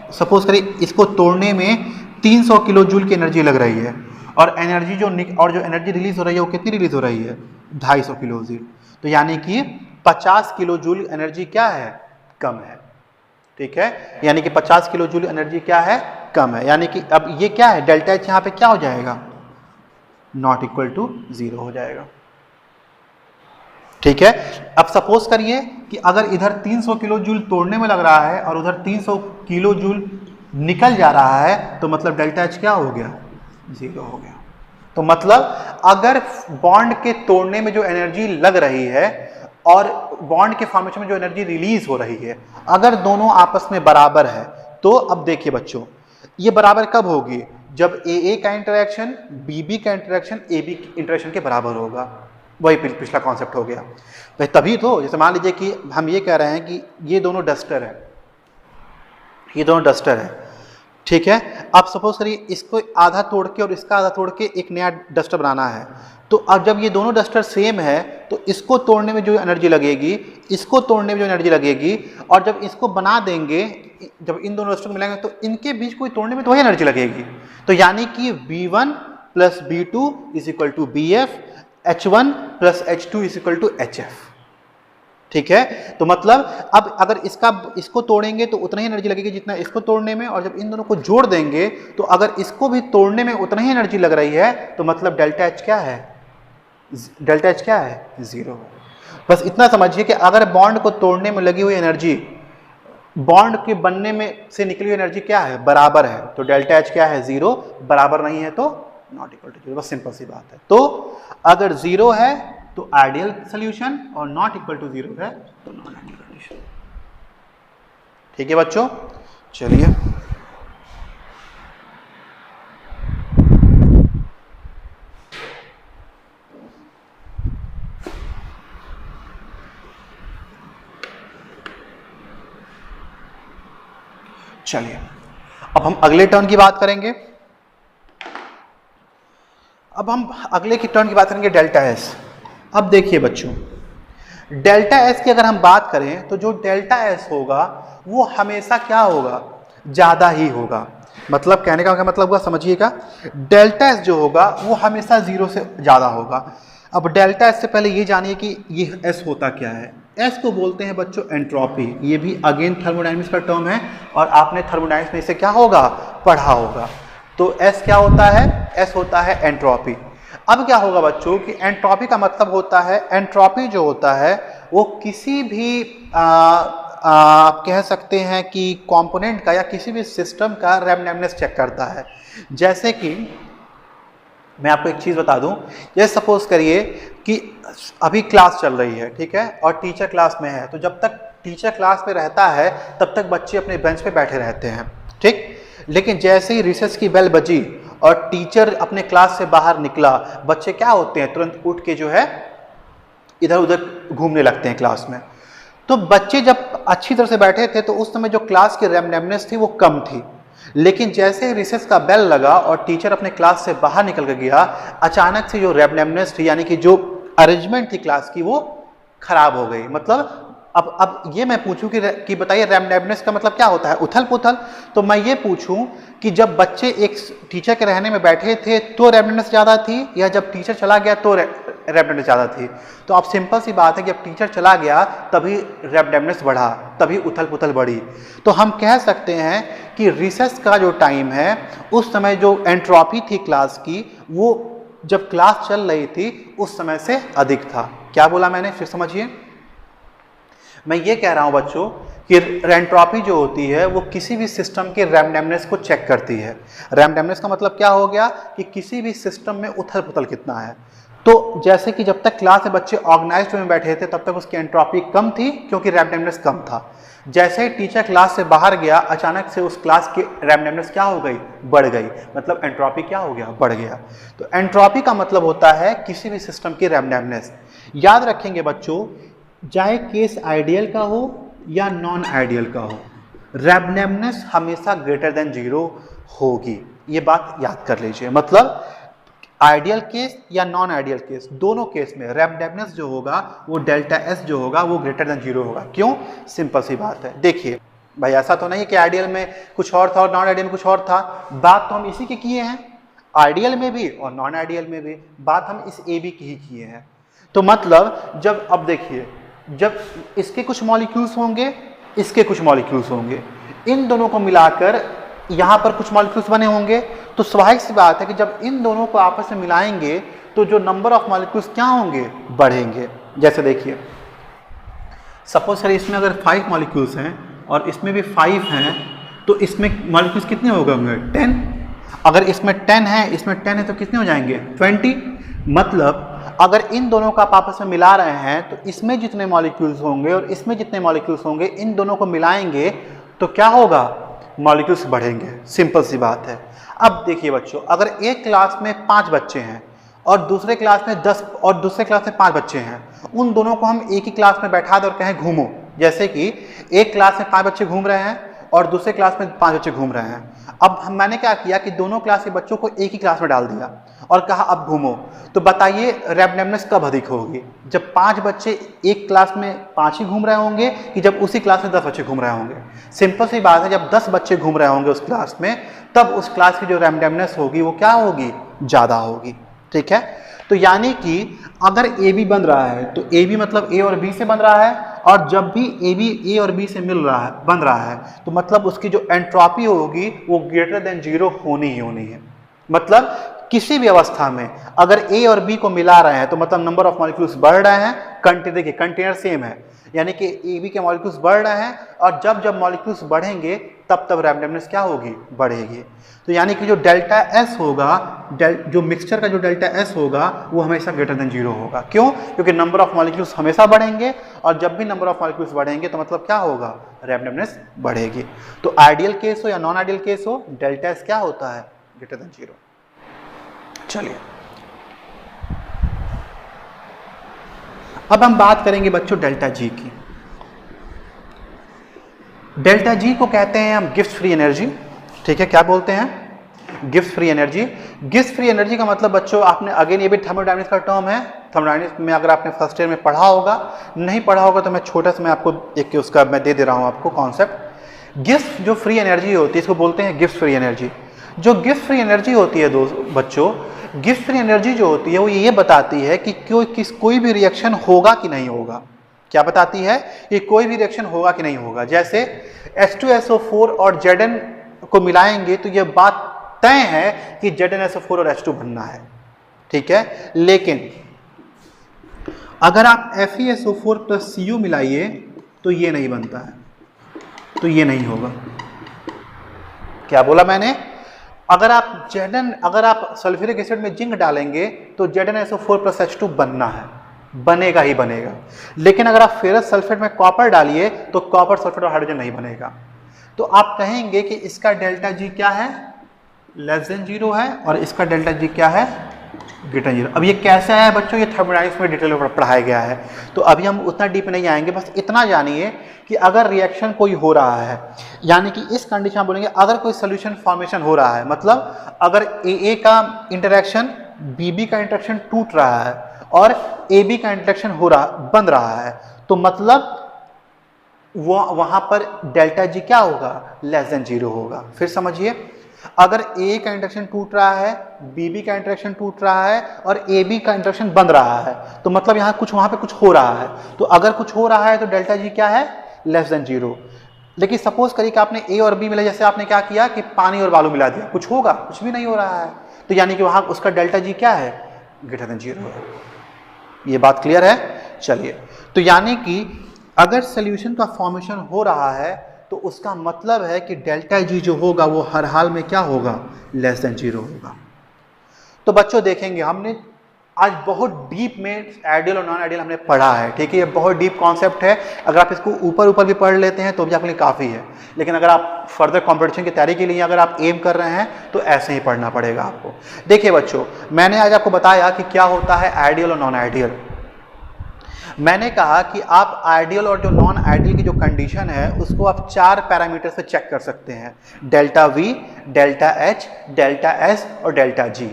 सपोज करिए इसको तोड़ने में 300 किलो जूल की एनर्जी लग रही है, और एनर्जी जो एनर्जी रिलीज हो रही है वो कितनी रिलीज हो रही है, 250 किलो जूल। तो यानी कि 50 किलो जूल एनर्जी क्या है, कम है। ठीक है, यानी कि 50 किलो जूल एनर्जी क्या है, कम है, यानी कि अब ये क्या है, डेल्टा एच यहाँ पे क्या हो जाएगा, नॉट इक्वल टू जीरो हो जाएगा। ठीक है, अब सपोज करिए कि अगर इधर 300 किलो जूल तोड़ने में लग रहा है और उधर 300 किलो जूल निकल जा रहा है, तो मतलब डेल्टा एच क्या हो गया, जीरो हो गया। तो मतलब अगर बॉन्ड के तोड़ने में जो एनर्जी लग रही है और बॉन्ड के फॉर्मेशन में जो एनर्जी रिलीज हो रही है, अगर दोनों आपस में बराबर है, तो अब देखिए बच्चों ये बराबर कब होगी, जब ए का इंटरेक्शन बी का इंटरेक्शन ए बी इंटरेक्शन के बराबर होगा। वही पिछला कॉन्सेप्ट हो गया भाई। तभी तो जैसे मान लीजिए कि हम ये कह रहे हैं कि ये दोनों डस्टर है, ये दोनों डस्टर है। ठीक है, अब सपोज करिए इसको आधा तोड़ के और इसका आधा तोड़ के एक नया डस्टर बनाना है, तो अब जब ये दोनों डस्टर सेम है तो इसको तोड़ने में जो एनर्जी लगेगी, इसको तोड़ने में जो एनर्जी लगेगी, और जब इसको बना देंगे, जब इन दोनों डस्टर को मिलाएंगे तो इनके बीच कोई तोड़ने में तो वही एनर्जी लगेगी। तो यानी कि V1 plus B2 is equal to BF, H1 plus H2 is equal to HF। ठीक है, तो मतलब अब अगर इसको तोड़ेंगे तो उतना ही एनर्जी लगेगी जितना इसको तोड़ने में, और जब इन दोनों को जोड़ देंगे तो अगर इसको भी तोड़ने में उतना ही एनर्जी लग रही है, तो मतलब डेल्टा एच क्या है, डेल्टा एच क्या है, जीरो। बस इतना समझिए कि अगर बॉन्ड को तोड़ने में लगी हुई एनर्जी बॉन्ड के बनने में से निकली हुई एनर्जी क्या है, बराबर है, तो डेल्टा एच क्या है, जीरो। बराबर नहीं है तो नॉट इक्वल टू जीरो, बस सिंपल सी बात है। तो अगर जीरो है तो आइडियल सोल्यूशन, और नॉट इक्वल टू जीरो है तो नॉन आइडियल कंडीशन। ठीक है बच्चों, चलिए चलिए अब हम अगले टर्न की बात करेंगे। अब हम अगले की टर्न की बात करेंगे डेल्टा एस। अब देखिए बच्चों, डेल्टा एस की अगर हम बात करें तो जो डेल्टा एस होगा वो हमेशा क्या होगा, ज़्यादा ही होगा। मतलब कहने का मतलब हुआ, समझिएगा, डेल्टा एस जो होगा वो हमेशा 0 से ज़्यादा होगा। अब डेल्टा एस से पहले ये जानिए कि ये एस होता क्या है। एस को बोलते हैं बच्चों एंट्रोपी। ये भी अगेन थर्मोडायनेमिक्स का टर्म है और आपने थर्मोडायनेमिक्स में इसे क्या होगा, पढ़ा होगा। तो एस क्या होता है, एस होता है एंट्रोपी। अब क्या होगा बच्चों कि एंट्रोपी का मतलब होता है, एंट्रोपी जो होता है वो किसी भी आप कह सकते हैं कि कंपोनेंट का या किसी भी सिस्टम का रैंडमनेस चेक करता है। जैसे कि मैं आपको एक चीज़ बता दूं, ये सपोज करिए कि अभी क्लास चल रही है, ठीक है, और टीचर क्लास में है, तो जब तक टीचर क्लास में रहता है तब तक बच्चे अपने बेंच पे बैठे रहते हैं, ठीक। लेकिन जैसे ही रिसेस की बेल बजी और टीचर अपने क्लास से बाहर निकला, बच्चे क्या होते हैं, तुरंत उठ के जो है इधर उधर घूमने लगते हैं क्लास में। तो बच्चे जब अच्छी तरह से बैठे थे तो उस समय जो क्लास की रैंडमनेस थी वो कम थी। लेकिन जैसे ही रिसेस का बेल लगा और टीचर अपने क्लास से बाहर निकल के गया, अचानक से जो रैंडमनेस थी यानी कि जो अरेंजमेंट थी क्लास की वो खराब हो गई। मतलब अब ये मैं पूछूं कि बताइए रैंडमनेस का मतलब क्या होता है, उथल पुथल। तो मैं ये पूछूं कि जब बच्चे एक टीचर के रहने में बैठे थे तो रैंडमनेस ज़्यादा थी, या जब टीचर चला गया तो रैंडमनेस ज़्यादा थी। तो अब सिंपल सी बात है कि जब टीचर चला गया तभी रैंडमनेस बढ़ा, तभी उथल पुथल बढ़ी। तो हम कह सकते हैं कि रिसेस का जो टाइम है उस समय जो एंट्रोपी थी क्लास की वो जब क्लास चल रही थी उस समय से अधिक था। क्या बोला मैंने, फिर समझिए। मैं ये कह रहा हूं बच्चों कि एंट्रोपी जो होती है वो किसी भी सिस्टम के रैंडमनेस को चेक करती है। रैंडमनेस का मतलब क्या हो गया कि किसी भी सिस्टम में उथल पुथल कितना है। तो जैसे कि जब तक क्लास में बच्चे ऑर्गेनाइज्ड में बैठे थे तब तक उसकी एंट्रोपी कम थी क्योंकि रैंडमनेस कम था। जैसे ही टीचर क्लास से बाहर गया, अचानक से उस क्लास की रैंडमनेस क्या हो गई, बढ़ गई। मतलब एंट्रोपी क्या हो गया, बढ़ गया। तो एंट्रोपी का मतलब होता है किसी भी सिस्टम की रैंडमनेस। याद रखेंगे बच्चों, चाहे केस आइडियल का हो या नॉन आइडियल का हो, रैंडमनेस हमेशा ग्रेटर देन 0 होगी। ये बात याद कर लीजिए। मतलब आइडियल केस या नॉन आइडियल केस, दोनों केस में रैंडमनेस जो होगा वो डेल्टा एस जो होगा वो ग्रेटर देन 0 होगा। क्यों, सिंपल सी बात है। देखिए भाई, ऐसा तो नहीं कि आइडियल में कुछ और था और नॉन आइडियल में कुछ और था। बात तो हम इसी की किए हैं, आइडियल में भी और नॉन आइडियल में भी बात हम इस ए बी की ही किए हैं। तो मतलब जब, अब देखिए, जब इसके कुछ मॉलिक्यूल्स होंगे, इसके कुछ मॉलिक्यूल्स होंगे, इन दोनों को मिलाकर यहाँ पर कुछ मॉलिक्यूल्स बने होंगे, तो स्वाभाविक सी बात है कि जब इन दोनों को आपस में मिलाएंगे तो जो नंबर ऑफ मॉलिक्यूल्स क्या होंगे, बढ़ेंगे। जैसे देखिए, सपोज सर इसमें अगर 5 मॉलिक्यूल्स हैं और इसमें भी 5 हैं तो इसमें मॉलिक्यूल्स कितने हो गए होंगे, 10। अगर इसमें 10 है, इसमें 10 है तो कितने हो जाएंगे, 20। मतलब अगर इन दोनों का आप आपस में मिला रहे हैं तो इसमें जितने मॉलिक्यूल्स होंगे और इसमें जितने मॉलिक्यूल्स होंगे, इन दोनों को मिलाएंगे तो क्या होगा, मॉलिक्यूल्स बढ़ेंगे। सिंपल सी बात है। अब देखिए बच्चों, अगर एक क्लास में 5 बच्चे हैं और दूसरे क्लास में 10 और दूसरे क्लास में 5 बच्चे हैं, उन दोनों को हम एक ही क्लास में बैठा दें और कहें घूमो। जैसे कि एक क्लास में 5 बच्चे घूम रहे हैं और दूसरे क्लास में 5 बच्चे घूम रहे हैं। अब मैंने क्या किया कि दोनों क्लास के बच्चों को एक ही क्लास में डाल दिया और कहा अब घूमो। तो बताइए रैंडमनेस कब अधिक होगी, जब 5 बच्चे एक क्लास में 5 ही घूम रहे होंगे कि जब उसी क्लास में 10 बच्चे घूम रहे होंगे। सिंपल सी बात है, जब 10 बच्चे घूम रहे होंगे उस क्लास में, तब उस क्लास की जो रैंडमनेस होगी वो क्या होगी, ज़्यादा होगी। ठीक है, तो यानी कि अगर ए बी बन रहा है तो ए बी मतलब ए और बी से बन रहा है, और जब भी ए बी ए और बी से बन रहा है तो मतलब उसकी जो एंट्रोपी होगी वो ग्रेटर देन 0 होनी ही होनी है। मतलब किसी भी अवस्था में अगर ए और बी को मिला रहे हैं तो मतलब नंबर ऑफ मॉलिक्यूल्स बढ़ रहे हैं। देखिए कंटेनर सेम है, यानी कि ए बी के मॉलिक्यूल्स बढ़ रहे हैं, और जब जब मॉलिक्यूल्स बढ़ेंगे तब तब रैंडमनेस क्या होगी, बढ़ेगी। तो यानी कि जो डेल्टा एस होगा, जो मिक्सचर का जो डेल्टा एस होगा वो हमेशा ग्रेटर देन 0 होगा। क्यों, क्योंकि नंबर ऑफ मॉलिक्यूल्स हमेशा बढ़ेंगे, और जब भी नंबर ऑफ मॉलिक्यूल्स बढ़ेंगे तो मतलब क्या होगा, रैंडमनेस बढ़ेगी। तो आइडियल केस हो या नॉन आइडियल केस हो, डेल्टा एस क्या होता है, ग्रेटर देन 0। चलिए अब हम बात करेंगे बच्चों डेल्टा जी की। डेल्टा जी को कहते हैं हम गिब्स फ्री एनर्जी। ठीक है, क्या बोलते हैं? Gibbs free energy. Gibbs free energy का मतलब बच्चों आपने अगेन ये भी थर्मोडायनेमिक्स का टर्म है। थर्मोडायनेमिक्स में अगर आपने फर्स्ट ईयर में पढ़ा होगा, नहीं पढ़ा होगा तो मैं छोटा सा मैं आपको एक उसका मैं दे रहा हूँ आपको कॉन्सेप्ट। गिब्स जो फ्री एनर्जी होती है इसको बोलते हैं गिब्स फ्री एनर्जी। जो गिब्स फ्री एनर्जी होती है बच्चों, गिब्स फ्री एनर्जी जो होती है वो ये बताती है कि कोई भी रिएक्शन होगा कि नहीं होगा। क्या बताती है? कि कोई भी रिएक्शन होगा कि नहीं होगा। जैसे H2SO4 और Zn को मिलाएंगे तो यह बात तय है कि ZnSO4 और H2 बनना है। ठीक है, लेकिन अगर आप FeSO4 प्लस Cu मिलाइए तो ये नहीं बनता है, तो ये नहीं होगा। क्या बोला मैंने? अगर आप सल्फ्यूरिक एसिड में जिंक डालेंगे तो ZnSO4 प्लस H2 बनना है, बनेगा ही बनेगा। लेकिन अगर आप फेरस सल्फेट में कॉपर डालिए तो कॉपर सल्फेट और हाइड्रोजन नहीं बनेगा। तो आप कहेंगे कि इसका डेल्टा जी क्या है? लेस देन 0 है, और इसका डेल्टा जी क्या है? Greater than 0। अब ये कैसा है बच्चों? ये थर्मोडायनेमिक्स में डिटेल में पढ़ाया गया है, तो अभी हम उतना डीप नहीं आएंगे। बस इतना जानिए कि अगर रिएक्शन कोई हो रहा है, यानी कि इस कंडीशन में बोलेंगे अगर कोई सोल्यूशन फॉर्मेशन हो रहा है, मतलब अगर AA का इंटरेक्शन BB का इंटरेक्शन टूट रहा है और AB का इंटरेक्शन बन रहा है, तो मतलब वहां पर डेल्टा जी क्या होगा? लेस देन 0 होगा। फिर समझिए, अगर A का इंटरेक्शन टूट रहा है, BB का इंटरेक्शन टूट रहा है और AB का इंटरेक्शन बन रहा है, तो मतलब यहाँ वहां पे कुछ हो रहा है। तो अगर कुछ हो रहा है तो डेल्टा जी क्या है? Less than 0। लेकिन सपोज करिए कि आपने A और B मिला, जैसे आपने क्या किया कि पानी और बालू मिला दिया, कुछ होगा? कुछ भी नहीं हो रहा है। तो यानी कि वहां उसका डेल्टा जी क्या है? ग्रेटर देन 0 है। ये बात क्लियर है? चलिए, तो यानी कि अगर सोल्यूशन का फॉर्मेशन हो रहा है तो उसका मतलब है कि डेल्टा जी जो होगा वो हर हाल में क्या होगा? लेस देन 0 होगा। तो बच्चों देखेंगे, हमने आज बहुत डीप में आइडियल और नॉन आइडियल हमने पढ़ा है। ठीक है, ये बहुत डीप कॉन्सेप्ट है। अगर आप इसको ऊपर भी पढ़ लेते हैं तो भी आपके लिए काफ़ी है। लेकिन अगर आप फर्दर कॉम्पिटिशन की तैयारी के लिए अगर आप एम कर रहे हैं तो ऐसे ही पढ़ना पड़ेगा आपको। देखिए बच्चों, मैंने आज आपको बताया कि क्या होता है आइडियल और नॉन आइडियल। मैंने कहा कि आप आइडियल और जो नॉन आइडियल की जो कंडीशन है उसको आप 4 पैरामीटर से चेक कर सकते हैं: delta V, delta H, delta S और डेल्टा G।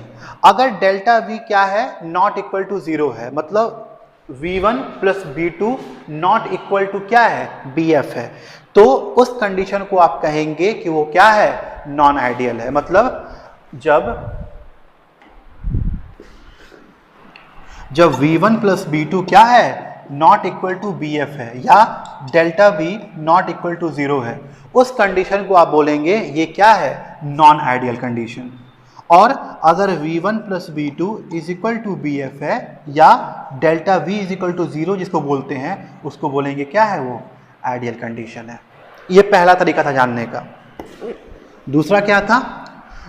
अगर डेल्टा V क्या है? नॉट इक्वल टू 0 है, मतलब V1 plus V2 not equal to क्या है? BF है, तो उस कंडीशन को आप कहेंगे कि वो क्या है? नॉन आइडियल है। मतलब जब V1 प्लस V2 क्या है? नॉट इक्वल टू BF है, या delta V not equal to 0 है, उस कंडीशन को आप बोलेंगे ये क्या है? Non ideal condition. और अगर V1 plus V2 is equal to BF है, या delta V is equal to 0 जिसको बोलते हैं, उसको बोलेंगे क्या है? वो आइडियल कंडीशन है। ये पहला तरीका था जानने का। दूसरा क्या था?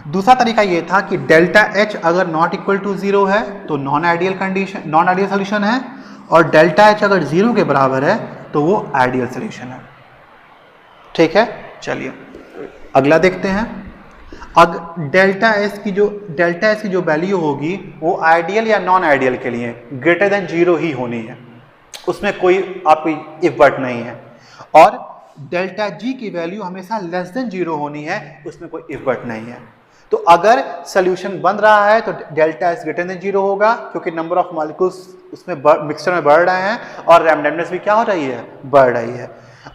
दूसरा तरीका ये था कि डेल्टा H अगर नॉट इक्वल टू 0 है तो non ideal condition, non ideal solution है, और डेल्टा H अगर 0 के बराबर है तो वो आइडियल सोल्यूशन है। ठीक है, चलिए अगला देखते हैं। डेल्टा S की जो वैल्यू होगी वो आइडियल या नॉन आइडियल के लिए ग्रेटर देन 0 ही होनी है, उसमें कोई आपकी इफ बट नहीं है। और डेल्टा G की वैल्यू हमेशा लेस देन 0 होनी है, उसमें कोई इफ बट नहीं है। तो अगर सोल्यूशन बन रहा है तो डेल्टा S ग्रेटर देन 0 होगा, क्योंकि नंबर ऑफ मॉलिक्यूल्स उसमें मिक्सचर में बढ़ रहे हैं और रैंडमनेस भी क्या हो रही है? बढ़ रही है।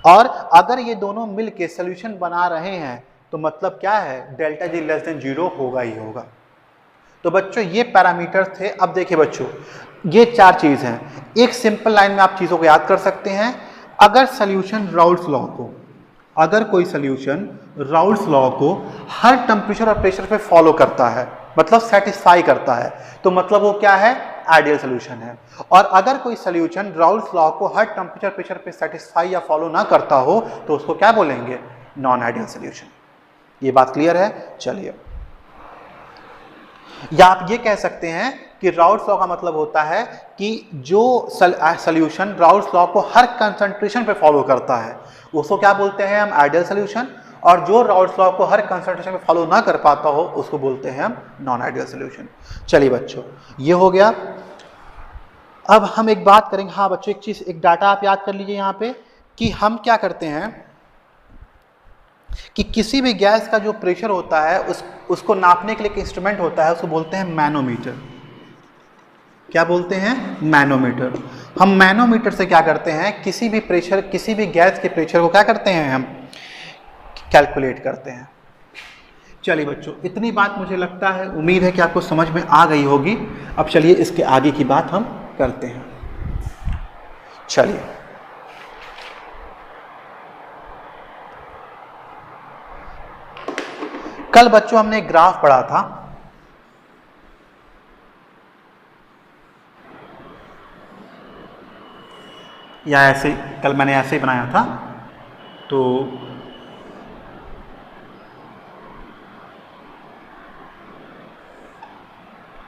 और अगर ये दोनों मिलके सोल्यूशन बना रहे हैं तो मतलब क्या है? डेल्टा G लेस देन 0 होगा ही होगा। तो बच्चों ये पैरामीटर थे। अब देखिए बच्चों, ये 4 चीज हैं। एक सिंपल लाइन में आप चीजों को याद कर सकते हैं। अगर सोल्यूशन राउल्ट्स लॉ को, अगर कोई सोल्यूशन राउल्ट्स लॉ को हर टेम्परेचर और प्रेशर पे फॉलो करता है, मतलब सेटिस्फाई करता है, तो मतलब वो क्या है? आइडियल सोल्यूशन है। और अगर कोई सोल्यूशन राउल्ट्स लॉ को हर टेम्परेचर प्रेशर पे सेटिस्फाई या फॉलो ना करता हो तो उसको क्या बोलेंगे? Non ideal solution. ये बात क्लियर है? चलिए, या आप ये कह सकते हैं कि राउल्ट्स लॉ का मतलब होता है कि जो सोल्यूशन राउल्ट्स लॉ को हर कंसंट्रेशन पे फॉलो करता है उसको क्या बोलते हैं हम? Ideal solution. और जो राउल्ट्स लॉ को हर कंसंट्रेशन पे फॉलो ना कर पाता हो उसको बोलते हैं हम नॉन आइडियल सोल्यूशन। चलिए बच्चों, ये हो गया। अब हम एक बात करेंगे। हाँ बच्चों, एक डाटा आप याद कर लीजिए यहाँ पे कि हम क्या करते हैं कि किसी भी गैस का जो प्रेशर होता है उसको नापने के लिए एक इंस्ट्रूमेंट होता है, उसको बोलते हैं मैनोमीटर। क्या बोलते हैं? मैनोमीटर। हम मैनोमीटर से क्या करते हैं, किसी भी प्रेशर, किसी भी गैस के प्रेशर को क्या करते हैं, हम कैलकुलेट करते हैं। चलिए बच्चों, इतनी बात मुझे लगता है, उम्मीद है कि आपको समझ में आ गई होगी। अब चलिए इसके आगे की बात हम करते हैं। चलिए कल बच्चों हमने एक ग्राफ पढ़ा था, या ऐसे, कल मैंने ऐसे ही बनाया था। तो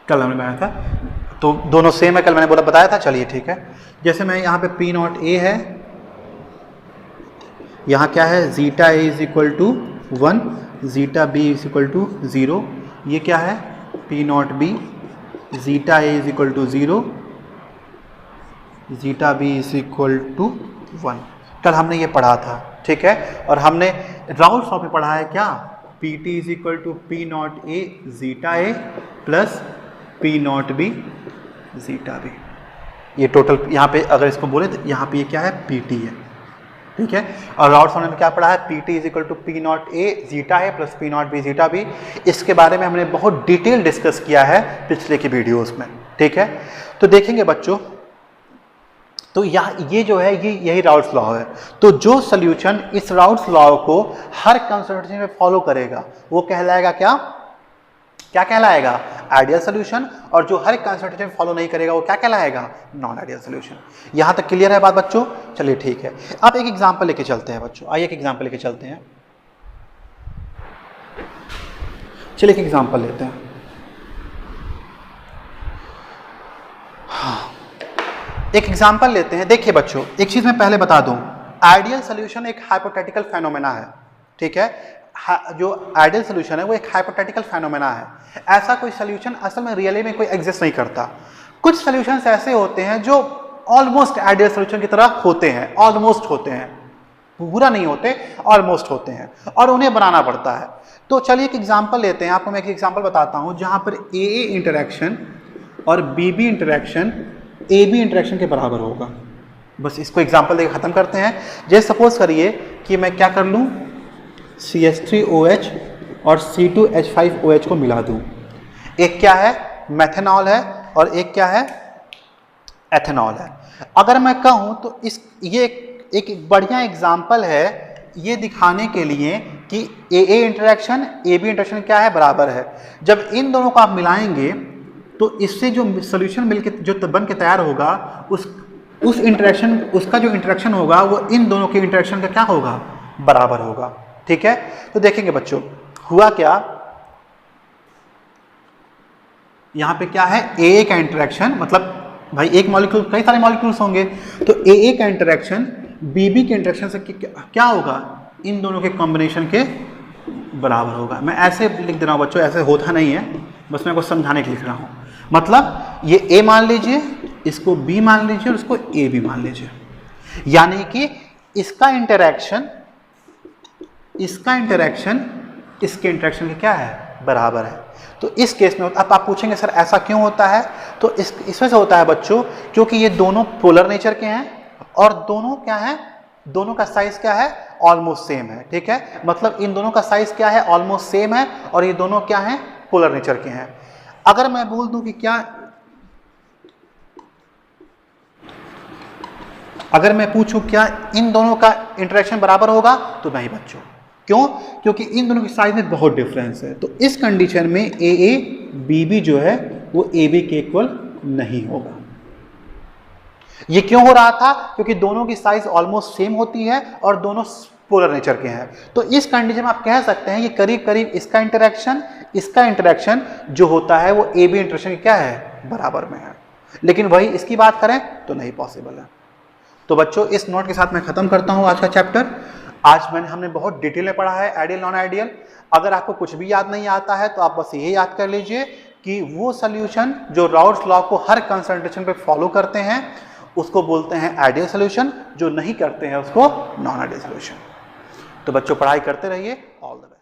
कल हमने बनाया था, तो दोनों सेम है, कल मैंने बताया था। चलिए ठीक है, जैसे मैं यहाँ पे P नॉट ए है, यहाँ क्या है, zeta A is equal to 1, zeta B is equal to 0। ये क्या है, P naught B, zeta A is equal to 0, zeta B is equal to 1। कल हमने ये पढ़ा था, ठीक है। और हमने राउल्स लॉ पे पढ़ा है क्या, P T is equal to P naught A zeta A plus P naught B zeta B. ये टोटल यहाँ पे अगर इसको बोले तो यहाँ पे ये क्या है, पी टी है, ठीक है। और राउल्स लॉ में क्या पढ़ा है, P T is equal to P naught A zeta A plus P naught B zeta B. इसके बारे में हमने बहुत डिटेल डिस्कस किया है पिछले की वीडियोस में, ठीक है। तो देखेंगे बच्चों, तो ये जो है, ये यही राउल्स लॉ है। तो जो सोल्यूशन इस राउल्स लॉ को हर कंसंट्रेशन में फॉलो करेगा वो कहलाएगा क्या, क्या कहलाएगा, आइडियल सोल्यूशन। और जो हर कंसंट्रेशन में फॉलो नहीं करेगा वो क्या कहलाएगा, नॉन आइडियल सोल्यूशन। यहां तक क्लियर है बात बच्चों? चलिए ठीक है, अब एक एग्जांपल लेके चलते हैं बच्चों। आइए एक एग्जांपल लेके चलते हैं। चलिए एक एग्जांपल लेते हैं। एक एग्जांपल लेते हैं। देखिए बच्चों, एक चीज मैं पहले बता दूं, आइडियल सोल्यूशन एक हाइपोथेटिकल फेनोमेना है, ठीक है। जो आइडियल सोल्यूशन है वो एक हाइपोथेटिकल फेनोमेना है। ऐसा कोई सोल्यूशन असल में रियली में कोई एग्जिस्ट नहीं करता। कुछ सोल्यूशंस ऐसे होते हैं जो ऑलमोस्ट आइडियल सोल्यूशन की तरह होते हैं, ऑलमोस्ट होते हैं, पूरा नहीं होते, ऑलमोस्ट होते हैं, और उन्हें बनाना पड़ता है। तो चलिए एक एग्जाम्पल लेते हैं। आपको मैं एक एग्जाम्पल बताता हूं जहां पर ए इंटरेक्शन और B interaction A B interaction के बराबर होगा। बस इसको एग्जाम्पल देकर खत्म करते हैं। जैसे सपोज करिए कि मैं क्या कर लूँ, CH3OH और C2H5OH को मिला दूँ। एक क्या है, मेथनॉल है, और एक क्या है, एथेनॉल है। अगर मैं कहूँ तो ये एक बढ़िया एग्जाम्पल है ये दिखाने के लिए कि ए इंटरेक्शन ए बी इंटरेक्शन क्या है, बराबर है। जब इन दोनों को आप मिलाएंगे तो इससे जो सोल्यूशन मिलके जो बन के तैयार होगा, उस इंटरेक्शन, उसका जो इंटरेक्शन होगा वो इन दोनों के इंटरेक्शन का क्या होगा, बराबर होगा, ठीक है। तो देखेंगे बच्चों हुआ क्या, यहां पे क्या है, ए का इंटरेक्शन, मतलब भाई एक मॉलिक्यूल, कई सारे मॉलिक्यूल्स होंगे, तो ए का इंटरेक्शन बी के इंटरेक्शन से क्या होगा, इन दोनों के कॉम्बिनेशन के बराबर होगा। मैं ऐसे लिख दे रहा हूं बच्चों, ऐसे होता नहीं है, बस मैं कुछ समझाने के लिख रहा हूं। मतलब ये ए मान लीजिए, इसको बी मान लीजिए और इसको ए भी मान लीजिए, यानी कि इसका इंटरेक्शन इसके इंटरेक्शन के क्या है, बराबर है। तो इस केस में अब आप पूछेंगे सर ऐसा क्यों होता है, तो इसमें से होता है बच्चों क्योंकि ये दोनों पोलर नेचर के हैं और दोनों क्या है, दोनों का साइज क्या है, ऑलमोस्ट सेम है, ठीक है। मतलब इन दोनों का साइज क्या है, ऑलमोस्ट सेम है, और ये दोनों क्या है, पोलर नेचर के हैं। अगर मैं बोल दूं कि क्या, अगर मैं पूछूं क्या इन दोनों का इंटरेक्शन बराबर होगा, तो नहीं बच्चों। क्यों? क्योंकि इन दोनों की साइज में बहुत डिफरेंस है। तो इस कंडीशन में ए बी जो है वो ए बी के इक्वल नहीं होगा। ये क्यों हो रहा था, क्योंकि दोनों की साइज ऑलमोस्ट सेम होती है और दोनों पोलर नेचर के हैं। तो इस कंडीशन में आप कह सकते हैं कि करीब करीब इसका इंटरेक्शन जो होता है वो ए बी इंटरेक्शन क्या है, बराबर में है। लेकिन वही इसकी बात करें तो नहीं पॉसिबल है। तो बच्चों इस नोट के साथ मैं खत्म करता हूं आज का चैप्टर। आज हमने बहुत डिटेल में पढ़ा है आइडियल नॉन आइडियल। अगर आपको कुछ भी याद नहीं आता है तो आप बस ये याद कर लीजिए कि वो सोल्यूशन जो राउल्स लॉ को हर कंसंट्रेशन पे फॉलो करते हैं उसको बोलते हैं आइडियल सोल्यूशन, जो नहीं करते हैं उसको नॉन आइडियल सोल्यूशन। तो बच्चों पढ़ाई करते रहिए। All the best.